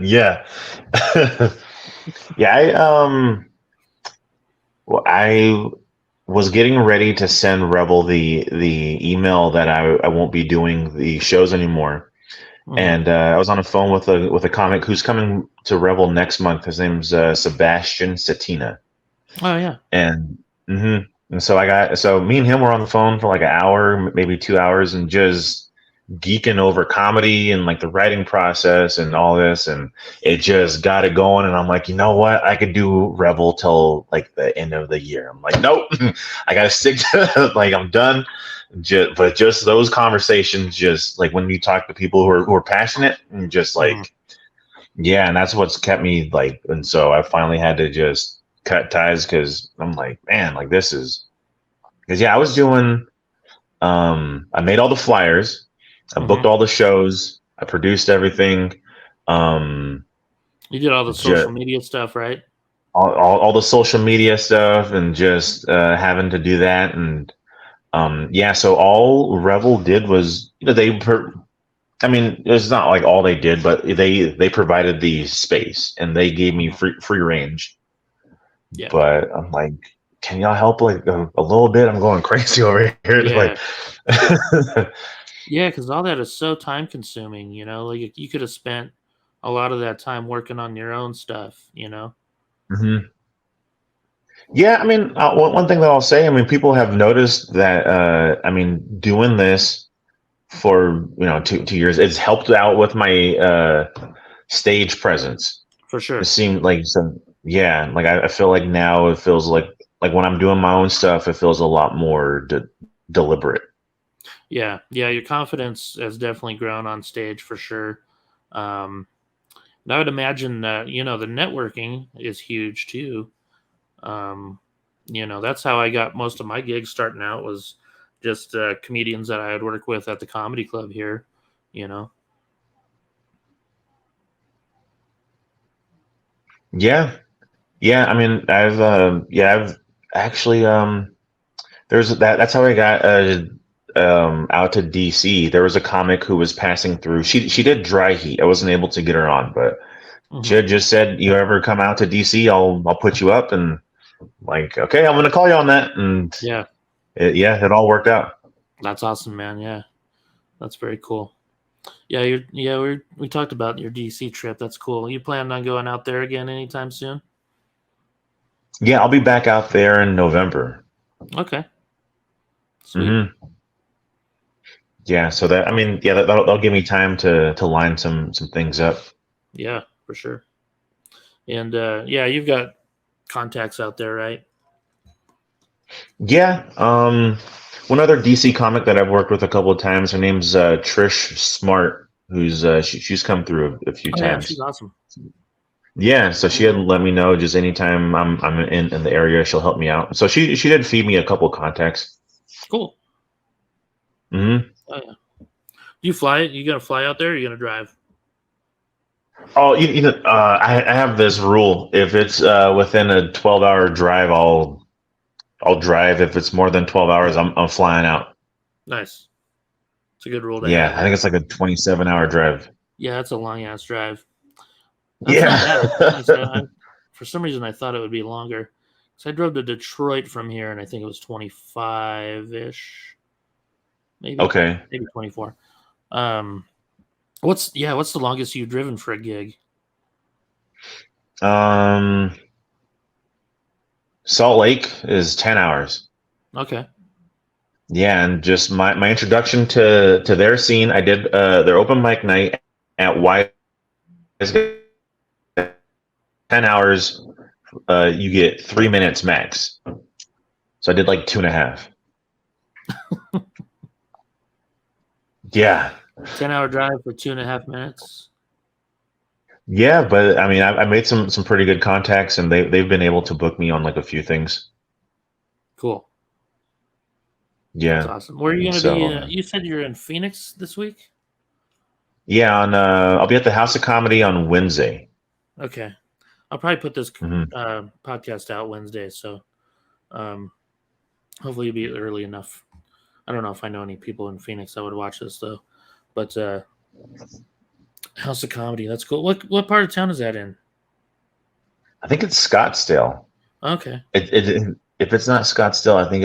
Yeah. Yeah, I was getting ready to send Rebel the email that I won't be doing the shows anymore.
Mhm.
And I was on the phone with a comic who's coming to Rebel next month. His name's Sebastian Satina.
Oh yeah.
And mhm. And so me and him were on the phone for like an hour, maybe 2 hours, and just geeking over comedy and the writing process and all this, and it just got it going. And I'm like, you know what, I could do Rebel till the end of the year. I'm like, nope. I gotta stick to I'm done. But just those conversations, just when you talk to people who are passionate, and just yeah, and that's what's kept me and so I finally had to just cut ties, because I'm like, man, this is, because yeah, I was doing I made all the flyers, I booked all the shows, I produced everything.
You did all the social media stuff, right?
All the social media stuff, and just having to do that. And yeah, so all Revel did was, I mean, it's not like all they did, but they provided the space and they gave me free range.
Yeah.
But I'm like, can y'all help a little bit? I'm going crazy over here.
Yeah. Yeah, because all that is so time consuming, you could have spent a lot of that time working on your own stuff,
Mm-hmm. Yeah, I mean, one thing that I'll say, I mean, people have noticed that, I mean, doing this for 2 years, it's helped out with my stage presence.
For sure.
It seemed like some, yeah, I feel like now it feels like when I'm doing my own stuff, it feels a lot more deliberate.
Yeah, your confidence has definitely grown on stage for sure. And I would imagine that the networking is huge too. That's how I got most of my gigs starting out, was just comedians that I had worked with at the comedy club here.
Yeah, I mean, I've actually there's that's how I got out to DC. There was a comic who was passing through. She did dry heat. I wasn't able to get her on, but she had just said, "You ever come out to DC? I'll put you up." And okay, I'm gonna call you on that. And it all worked out.
That's awesome, man. Yeah, that's very cool. We talked about your DC trip. That's cool. You planning on going out there again anytime soon?
Yeah, I'll be back out there in November.
Okay. Sweet.
Mm-hmm. Yeah, so that'll give me time to line some things up.
Yeah, for sure. And you've got contacts out there, right?
Yeah. One other DC comic that I've worked with a couple of times. Her name's Trish Smart, who's she's come through a few
Oh yeah,
times.
she's awesome.
Yeah, so she had let me know just anytime I'm in the area, she'll help me out. So she did feed me a couple contacts.
Cool.
Mm-hmm.
Oh yeah. You fly? You gonna fly out there? Or you gonna drive?
Oh, I have this rule. If it's within a 12-hour drive, I'll drive. If it's more than 12 hours, I'm flying out.
Nice. It's a good rule to
Yeah,
have.
I think it's like a 27-hour drive.
Yeah, that's a long ass drive. That's
Yeah.
not bad. For some reason, I thought it would be longer. So I drove to Detroit from here, and I think it was 25-ish, maybe.
Okay.
Maybe 24. What's the longest you've driven for a gig?
Salt Lake is 10 hours.
Okay.
Yeah, and just my introduction to their scene, I did their open mic night at Wise. 10 hours, you get 3 minutes max. So I did like 2.5. Yeah.
10-hour drive for 2.5 minutes.
Yeah, but I mean, I made some pretty good contacts, and they've been able to book me on like a few things.
Cool.
Yeah,
that's awesome. Where are you going to be? You said you're in Phoenix this week?
Yeah, I'll be at the House of Comedy on Wednesday.
Okay. I'll probably put this
Mm-hmm.
podcast out Wednesday, so hopefully you'll be early enough. I don't know if I know any people in Phoenix that would watch this though, but House of Comedy, that's cool. What part of town is that in?
I think it's Scottsdale.
Okay.
If it's not Scottsdale, I think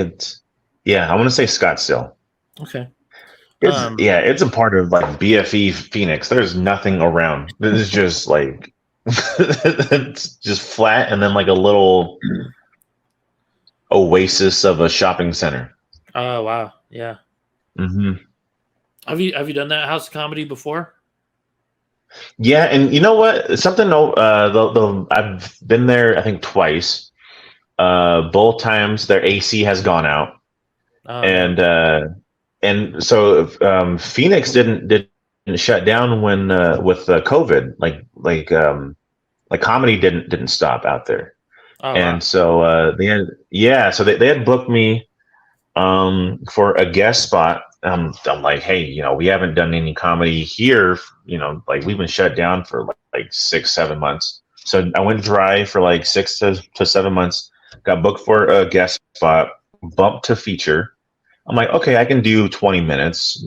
I want to say Scottsdale.
Okay.
It's a part of like BFE Phoenix. There's nothing around. It's just like it's just flat and then like a little oasis of a shopping center.
Oh wow, yeah.
Mm-hmm.
Have you done that House of Comedy before?
Yeah, and you know what? Something. I've been there. I think twice. Both times their AC has gone out, and so Phoenix didn't shut down when with COVID. Like comedy didn't stop out there, and so they had booked me for a guest spot. I'm like, hey, we haven't done any comedy here. Like we've been shut down for like 6-7 months. So I went dry for like 6 to 7 months. Got booked for a guest spot, bumped to feature. I'm like, okay, I can do 20 minutes.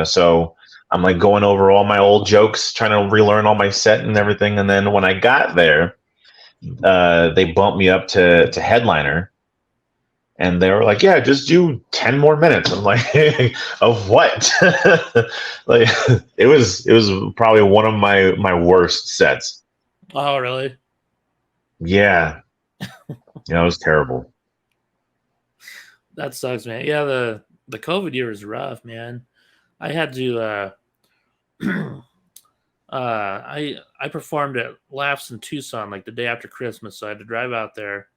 So I'm like going over all my old jokes, trying to relearn all my set and everything. And then when I got there, they bumped me up to headliner. And they were like, yeah, just do 10 more minutes. I'm like, of what? Like it was probably one of my worst sets.
Oh, really?
Yeah. It was terrible.
That sucks, man. Yeah, the COVID year was rough, man. I had to I performed at Laughs in Tucson like the day after Christmas, so I had to drive out there,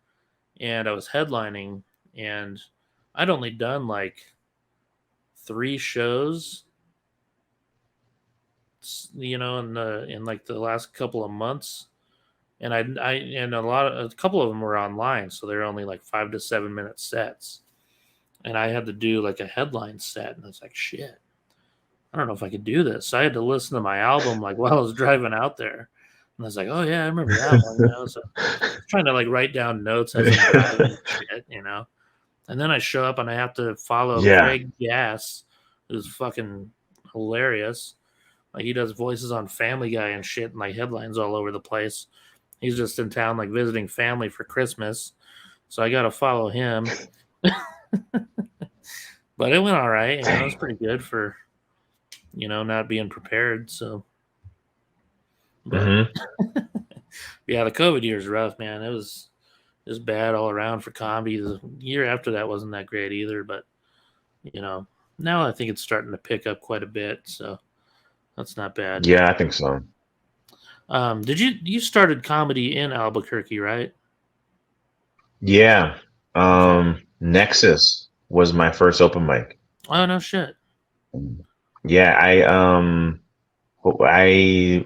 and I was headlining, and I'd only done like 3 shows, in like the last couple of months, and a couple of them were online, so they're only like 5 to 7 minute sets, and I had to do like a headline set, and I was like, shit, I don't know if I could do this. So I had to listen to my album like while I was driving out there. And I was like, oh yeah, I remember that one. So I was trying to like write down notes as I'm driving and shit, And then I show up and I have to follow Craig Gass, who's fucking hilarious. Like he does voices on Family Guy and shit and like headlines all over the place. He's just in town like visiting family for Christmas. So I gotta follow him. But it went all right. It was pretty good for not being prepared. So, but
Mm-hmm.
yeah, the COVID year is rough, man. It was just bad all around for comedy. The year after that wasn't that great either, but now I think it's starting to pick up quite a bit. So that's not bad.
Yeah, I think so.
Did you started comedy in Albuquerque, right?
Yeah.
Okay.
Nexus was my first open mic.
Oh no shit.
Yeah, I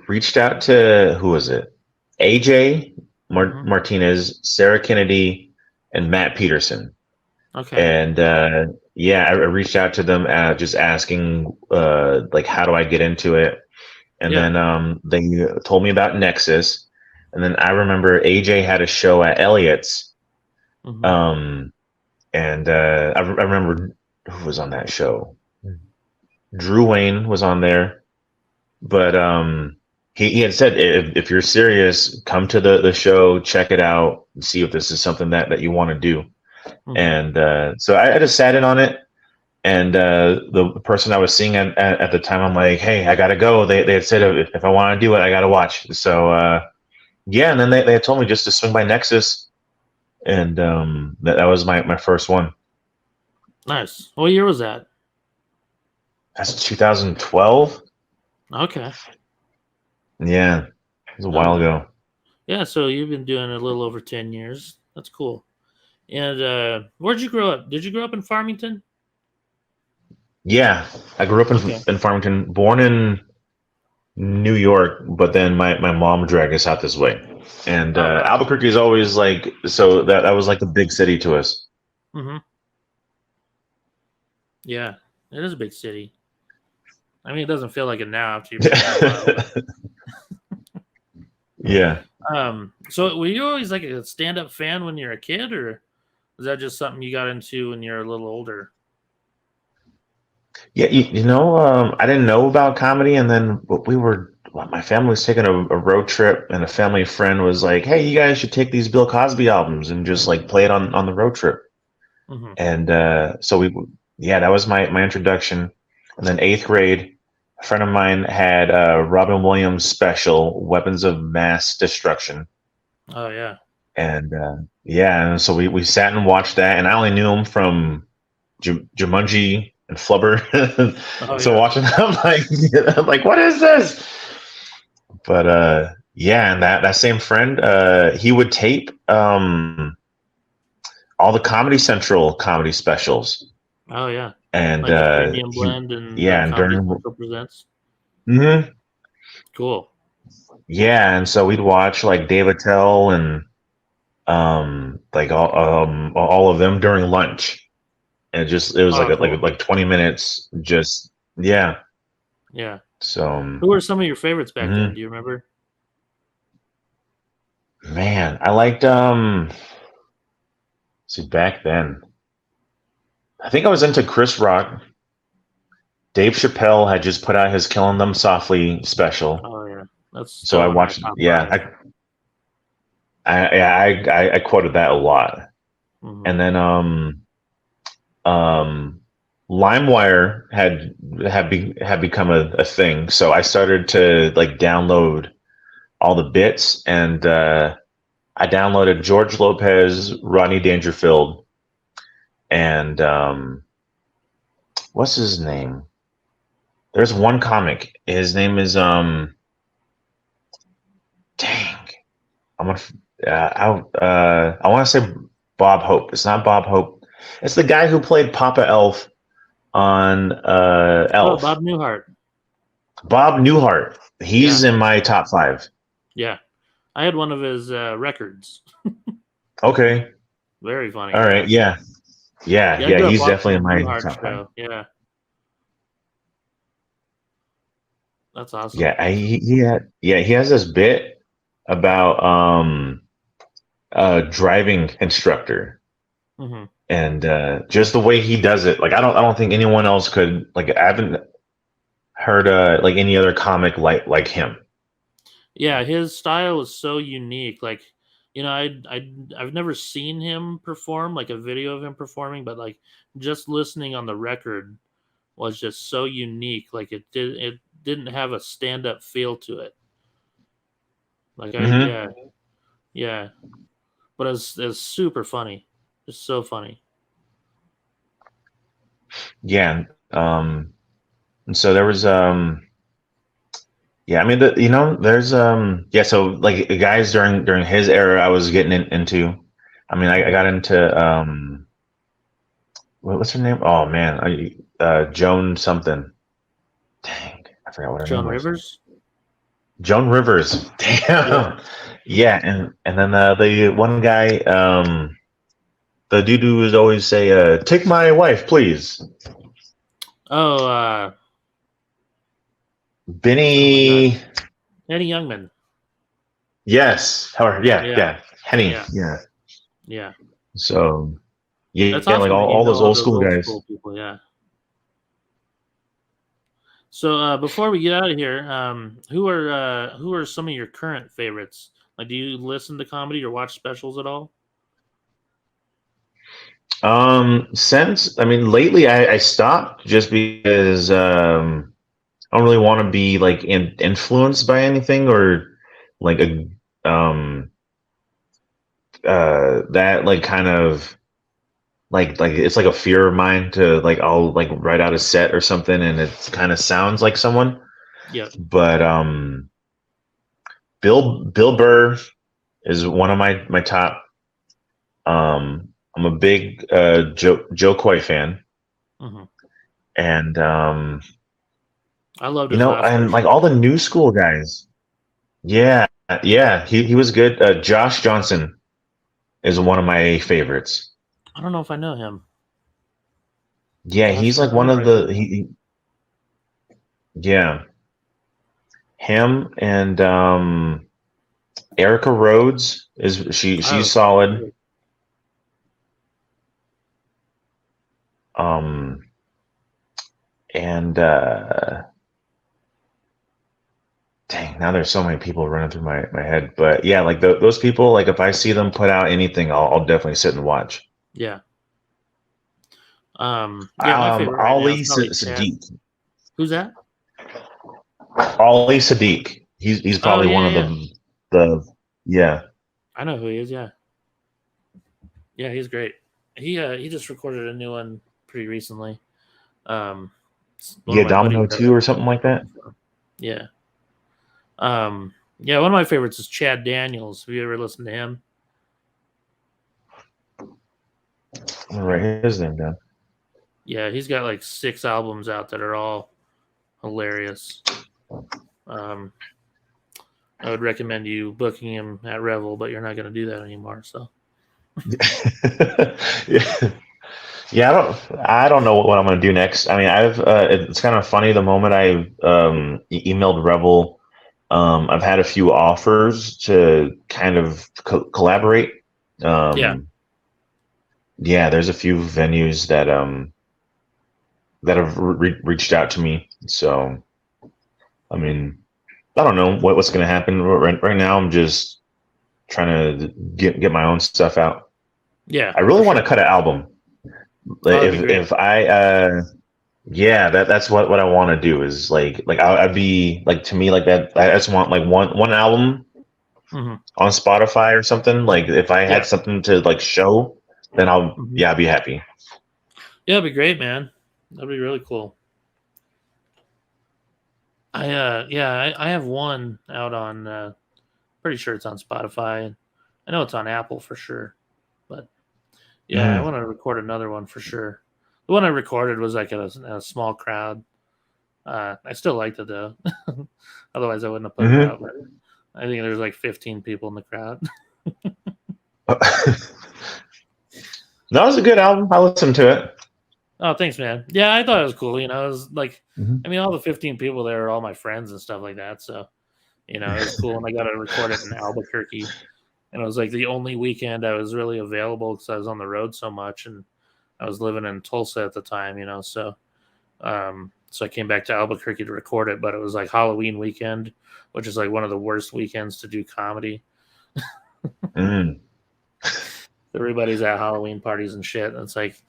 reached out to, who was it? AJ
Hmm.
Martinez, Sarah Kennedy, and Matt Peterson.
Okay.
And yeah, I reached out to them, just asking like, how do I get into it? And
Yeah.
then they told me about Nexus. And then I remember AJ had a show at Elliot's.
Hmm.
Um, and I remember who was on that show. Drew Wayne was on there, but he had said, if you're serious, come to the show, check it out, and see if this is something that you want to do.
Hmm.
And so I just sat in on it. And the person I was seeing at the time, I'm like, hey, I gotta go. They had said if I want to do it, I gotta watch. So yeah, and then they had told me just to swing by Nexus, and that was my first one.
Nice. What year was that?
That's 2012.
Okay.
Yeah, it was a
Oh,
while
nice.
ago.
Yeah. So you've been doing it a little over 10 years. That's cool. And where'd you grow up? Did you grow up in Farmington?
Yeah, I grew up
Okay.
in Farmington, born in New York, but then my mom dragged us out this way. And
Oh wow.
Albuquerque is always like, so that was like the big city to us.
Hmm. Yeah, it is a big city. I mean, it doesn't feel like it now after you've been there a while.
Yeah.
So were you always like a stand-up fan when you're a kid, or was that just something you got into when you're a little older?
Yeah, I didn't know about comedy, and then my family was taking a road trip, and a family friend was like, "Hey, you guys should take these Bill Cosby albums and just like play it on the road trip."
Hmm.
And so yeah, that was my introduction. And then eighth grade, a friend of mine had Robin Williams' special, Weapons of Mass Destruction,
Oh yeah.
and yeah, and so we sat and watched that, and I only knew him from Jumanji and Flubber.
Oh
So
yeah.
watching that, I'm like, what is this? But yeah, and that same friend, he would tape all the Comedy Central comedy specials,
Oh yeah.
and
Like the Premium Blend and
yeah, and
Comedy
during
Central presents.
mhm.
Cool.
Yeah, and so we'd watch like Dave Attell and like all of them during lunch, and it was
Oh cool.
like 20 minutes, just yeah.
Yeah.
So
Who were some of your favorites back then?
mhm.
Do you remember?
Man, I liked see back then. I think I was into Chris Rock. Dave Chappelle had just put out his Killing Them Softly special,
Oh yeah. That's
so I
still in my
watched.
top
Yeah,
five.
I quoted that a lot.
Hmm.
And then um LimeWire had become a thing, so I started to like download all the bits, and I downloaded George Lopez, Rodney Dangerfield, and what's his name? There's one comic. His name is dang. I'm gonna I want to say Bob Hope. It's not Bob Hope. It's the guy who played Papa Elf on
Oh,
Elf.
Bob Newhart.
Bob Newhart.
Yeah.
He's in my top five.
Yeah. I had one of his records.
Okay.
Very funny.
All right.
Yeah.
Yeah. Yeah.
Yeah, I
Yeah.
grew up
He's definitely
watching
in
the
my
Newhart
top five.
show. Yeah. That's awesome.
Yeah. He has this bit about a driving instructor,
Hmm.
and just the way he does it. Like I don't think anyone else could. Like I haven't heard like any other comic like him.
Yeah, his style is so unique. Like, I've never seen him perform, like a video of him performing, but like just listening on the record, was just so unique. Like it didn't have a stand up feel to it. Like
Mm-hmm.
yeah, but it's super funny, just so funny.
Yeah. And so there was yeah, I mean there's yeah, so like guys during his era I was getting into. I mean I got into what's her name? Oh man, Joan something. Dang, I forgot what her name
Joan
was.
Rivers.
Joan Rivers.
Yeah.
Damn. Yeah, and then the one guy, the dude who would always say, "Take my wife, please."
Oh, oh my God,
Benny.
Eddie Youngman.
Yes. Yeah,
Yeah,
yeah. Henny.
yeah,
Yeah.
yeah.
So
That's
yeah, like
awesome that you
all
know
those
all
old
those
school
old
guys.
school people. Yeah. So before we get out of here, who are some of your current favorites? Like, do you listen to comedy or watch specials at all?
Since I mean lately I stopped just because I don't really want to be like influenced by anything or like a that like kind of like it's like a fear of mine to like I'll like write out a set or something and it kind of sounds like someone.
Yep.
But Bill Burr is one of my top. I'm a big Joe Coy fan,
Hmm.
and
I loved his last
and like
special.
all the new school guys. Yeah, yeah, he was good. Josh Johnson is one of my favorites.
I don't know if I know him.
Yeah,
Josh
he's like
Johnson. Let
one
me
of
write that
the
down.
yeah, him and Erica Rhodes is she's
Oh,
solid. Um and dang, now there's so many people running through my head. But yeah, like those people, like if I see them put out anything, I'll definitely sit and watch.
yeah. Yeah. My favorite right now is probably Chad.
Sadiq.
Who's that?
Ali Sadiq. He's
Oh
probably one
yeah,
of
yeah.
the yeah.
I know who he is. Yeah, yeah. He's great. He just recorded a new one pretty recently. It's one of
Yeah,
my buddies
Domino
that
2 or something like that.
yeah. Yeah. One of my favorites is Chad Daniels. Have you ever listened to him?
I'm gonna write his name down.
Yeah, he's got like 6 albums out that are all hilarious. Um, I would recommend you booking him at Revel, but you're not going to do that anymore. So
Yeah. Yeah, I don't know what I'm gonna do next. I mean, it's kind of funny the moment I emailed Rebel, I've had a few offers to kind of collaborate.
yeah,
Um, yeah, there's a few venues that have reached out to me. So, I mean, I don't know what's gonna happen right now. I'm just trying to get my own stuff out.
yeah,
I really
for
want to
sure.
cut an album.
Oh, that'd be great.
If I yeah, that's what I want to do is like I'd be like to me like that. I just want like one album
Hmm.
on Spotify or something. Like if I had
Yeah,
something to like show, then
hmm,
I'd be happy.
yeah, it'd be great, man. That'd be really cool. I have one out on. Pretty sure it's on Spotify. I know it's on Apple for sure, but yeah, I
Mm.
want to record another one for sure. The one I recorded was like at a small crowd. I still liked it though. Otherwise, I wouldn't have put it
Hmm.
out. But I think there's like 15 people in the crowd.
That was a good album. I listened to it.
Oh, thanks, man. Yeah, I thought it was cool. You know, it was like,
Mhm.
I mean, all the 15 people there are all my friends and stuff like that. So, you know, it was cool. And I got to record it in Albuquerque. And it was like the only weekend I was really available because I was on the road so much. And I was living in Tulsa at the time, you know. So I came back to Albuquerque to record it. But it was like Halloween weekend, which is like one of the worst weekends to do comedy.
Mm.
Everybody's at Halloween parties and shit. And it's like,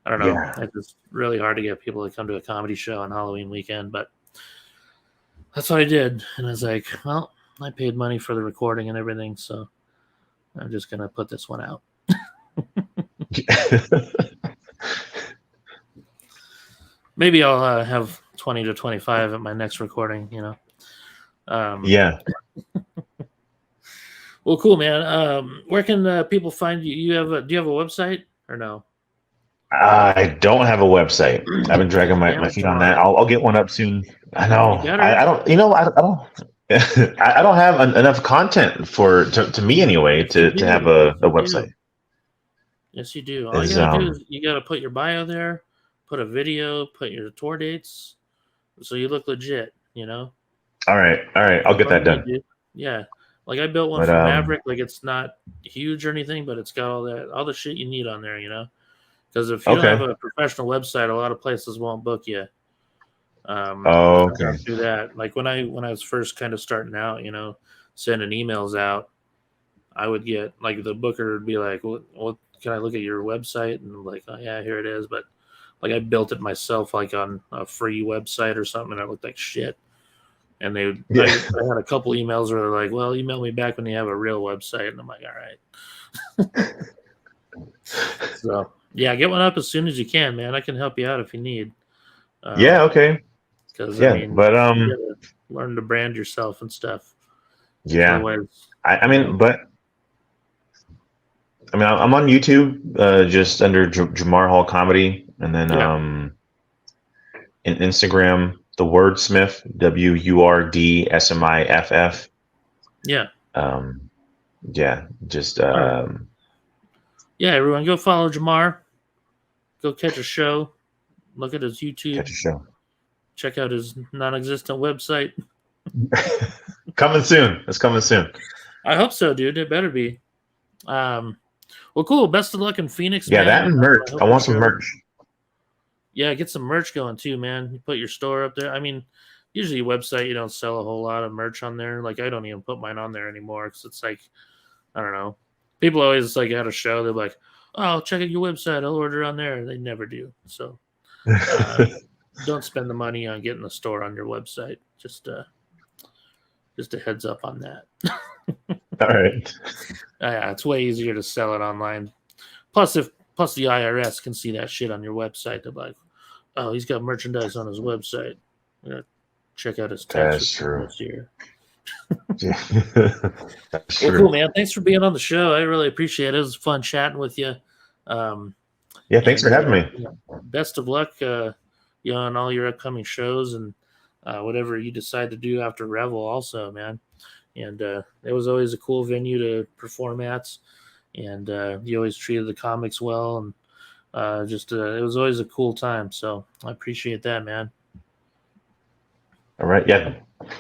I don't know.
Yeah.
It's really hard to get people to come to a comedy show on Halloween weekend, but that's what I did. And I was like, well, I paid money for the recording and everything, so I'm just gonna put this one out. Maybe I'll have 20 to 25 at my next recording.
Yeah.
Well, cool, man. Where can people find you? Do you have a website or no?
I don't have a website. I've been dragging
Damn
my
it,
feet on
Jamar.
that. I'll get one up soon. I know.
You better.
I don't. I don't. I don't have enough content to me anyway
Yes, you
to have
do.
a
Yes, you do.
website.
Yes, you do. All you
Is
gotta do is you gotta put your bio there, put a video, put your tour dates, so you look legit.
all right. I'll get
All
that
you need,
done.
dude. Yeah. Like I built one
But
for Maverick. Like it's not huge or anything, but it's got all the shit you need on there. Because if you don't have
okay.
a professional website, a lot of places won't book you.
Oh,
I
okay.
don't do that. Like when I was first kind of starting out, sending emails out, I would get like the booker would be like, "What can I look at your website?" And I'm like, "Oh yeah, here it is." But like I built it myself, like on a free website or something, and it looked like shit. And
Yeah.
I had a couple emails where they're like, "Well, email me back when you have a real website," and I'm like, "All right." So yeah, get one up as soon as you can, man. I can help you out if you need.
Yeah. Okay.
Because I
Yeah.
mean,
But
you gotta learn to brand yourself and stuff.
yeah.
Otherwise,
I mean, but I mean, I'm on YouTube, just under Jamar Hall Comedy, and then
yeah,
in Instagram, the Wordsmith, WURDSMIFF.
yeah,
Yeah, just
all right, yeah. Everyone, go follow Jamar. Go catch a show. Look at his
catch
YouTube.
a show.
Check out his non-existent website.
Coming soon. It's coming soon.
I hope so, dude. It better be. Well, cool. Best of luck in Phoenix,
Yeah,
man.
that and merch.
I hope
I
the
want some
show.
merch.
Yeah, get some merch going too, man. You put your store up there. I mean, usually your website you don't sell a whole lot of merch on there. Like I don't even put mine on there anymore because it's like I don't know. People always like at a show they're like, "Oh, check out your website. I'll order on there." They never do. So don't spend the money on getting a store on your website. Just a heads up on that.
All right.
Yeah, it's way easier to sell it online. Plus the IRS can see that shit on your website. They're like, "Oh, he's got merchandise on his website. I'm gonna check out his tax
That's
return
true.
this year."
Yeah. That's
Well,
true.
cool, man. Thanks for being on the show. I really appreciate it. It was fun chatting with you.
Yeah, thanks for having me.
Best of luck, on all your upcoming shows and whatever you decide to do after Revel, also, man. And it was always a cool venue to perform at, and you always treated the comics well, and it was always a cool time. So I appreciate that, man.
All right. Yeah.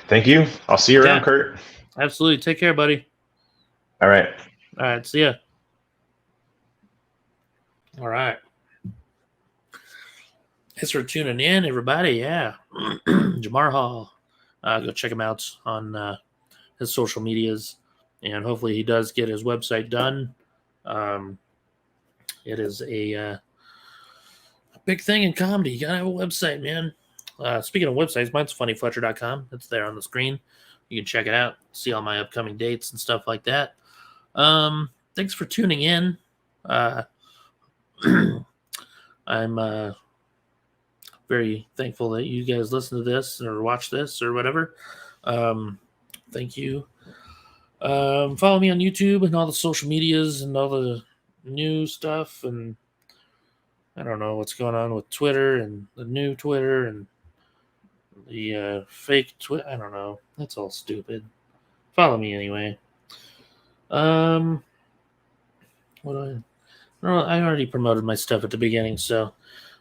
Thank you. I'll see you around,
Yeah.
Curt.
Absolutely. Take care, buddy.
All right.
All right. See ya. All right. Thanks for tuning in, everybody. Yeah. Jamar Hall. Go check him out on his social medias, and hopefully he does get his website done. It is a big thing in comedy. You gotta have a website, man. Speaking of websites, mine's funnyfletcher.com. It's there on the screen. You can check it out, see all my upcoming dates and stuff like that. Thanks for tuning in. I'm very thankful that you guys listen to this or watch this or whatever. Thank you. Follow me on YouTube and all the social medias and all the new stuff. And I don't know what's going on with Twitter and the new Twitter and the fake Twitter. I don't know. That's all stupid. Follow me anyway. What do I already promoted my stuff at the beginning, so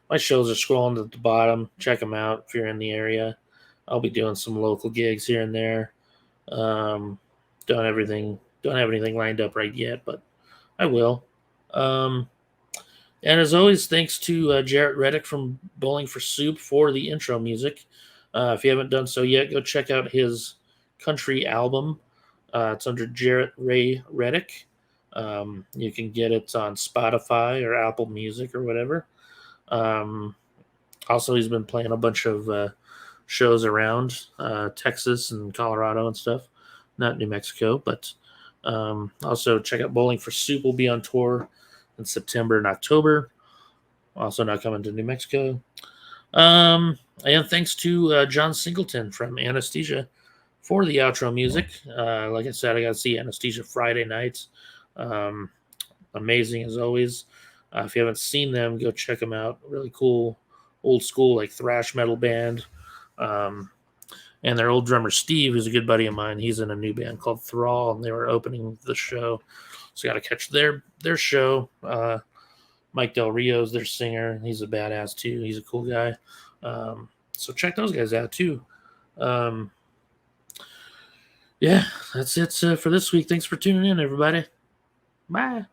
my shows are scrolling at the bottom. Check them out if you're in the area. I'll be doing some local gigs here and there. Don't have anything lined up right yet, but I will. And as always, thanks to Jarrett Reddick from Bowling for Soup for the intro music. If you haven't done so yet, go check out his country album. It's under Jarrett Ray Reddick. You can get it on Spotify or Apple Music or whatever. Also, he's been playing a bunch of shows around Texas and Colorado and stuff. Not New Mexico, but also check out Bowling for Soup will be on tour in September and October. Also not coming to New Mexico. And thanks to John Singleton from Anesthesia for the outro music. Like I said, I got to see Anesthesia Friday nights. Amazing as always. If you haven't seen them, go check them out. Really cool, old school, like thrash metal band. And their old drummer, Steve, who's a good buddy of mine, he's in a new band called Thrall, and they were opening the show. So got to catch their show. Mike Del Rio's their singer. He's a badass, too. He's a cool guy. So check those guys out, too. Yeah, that's it for this week. Thanks for tuning in, everybody. Bye.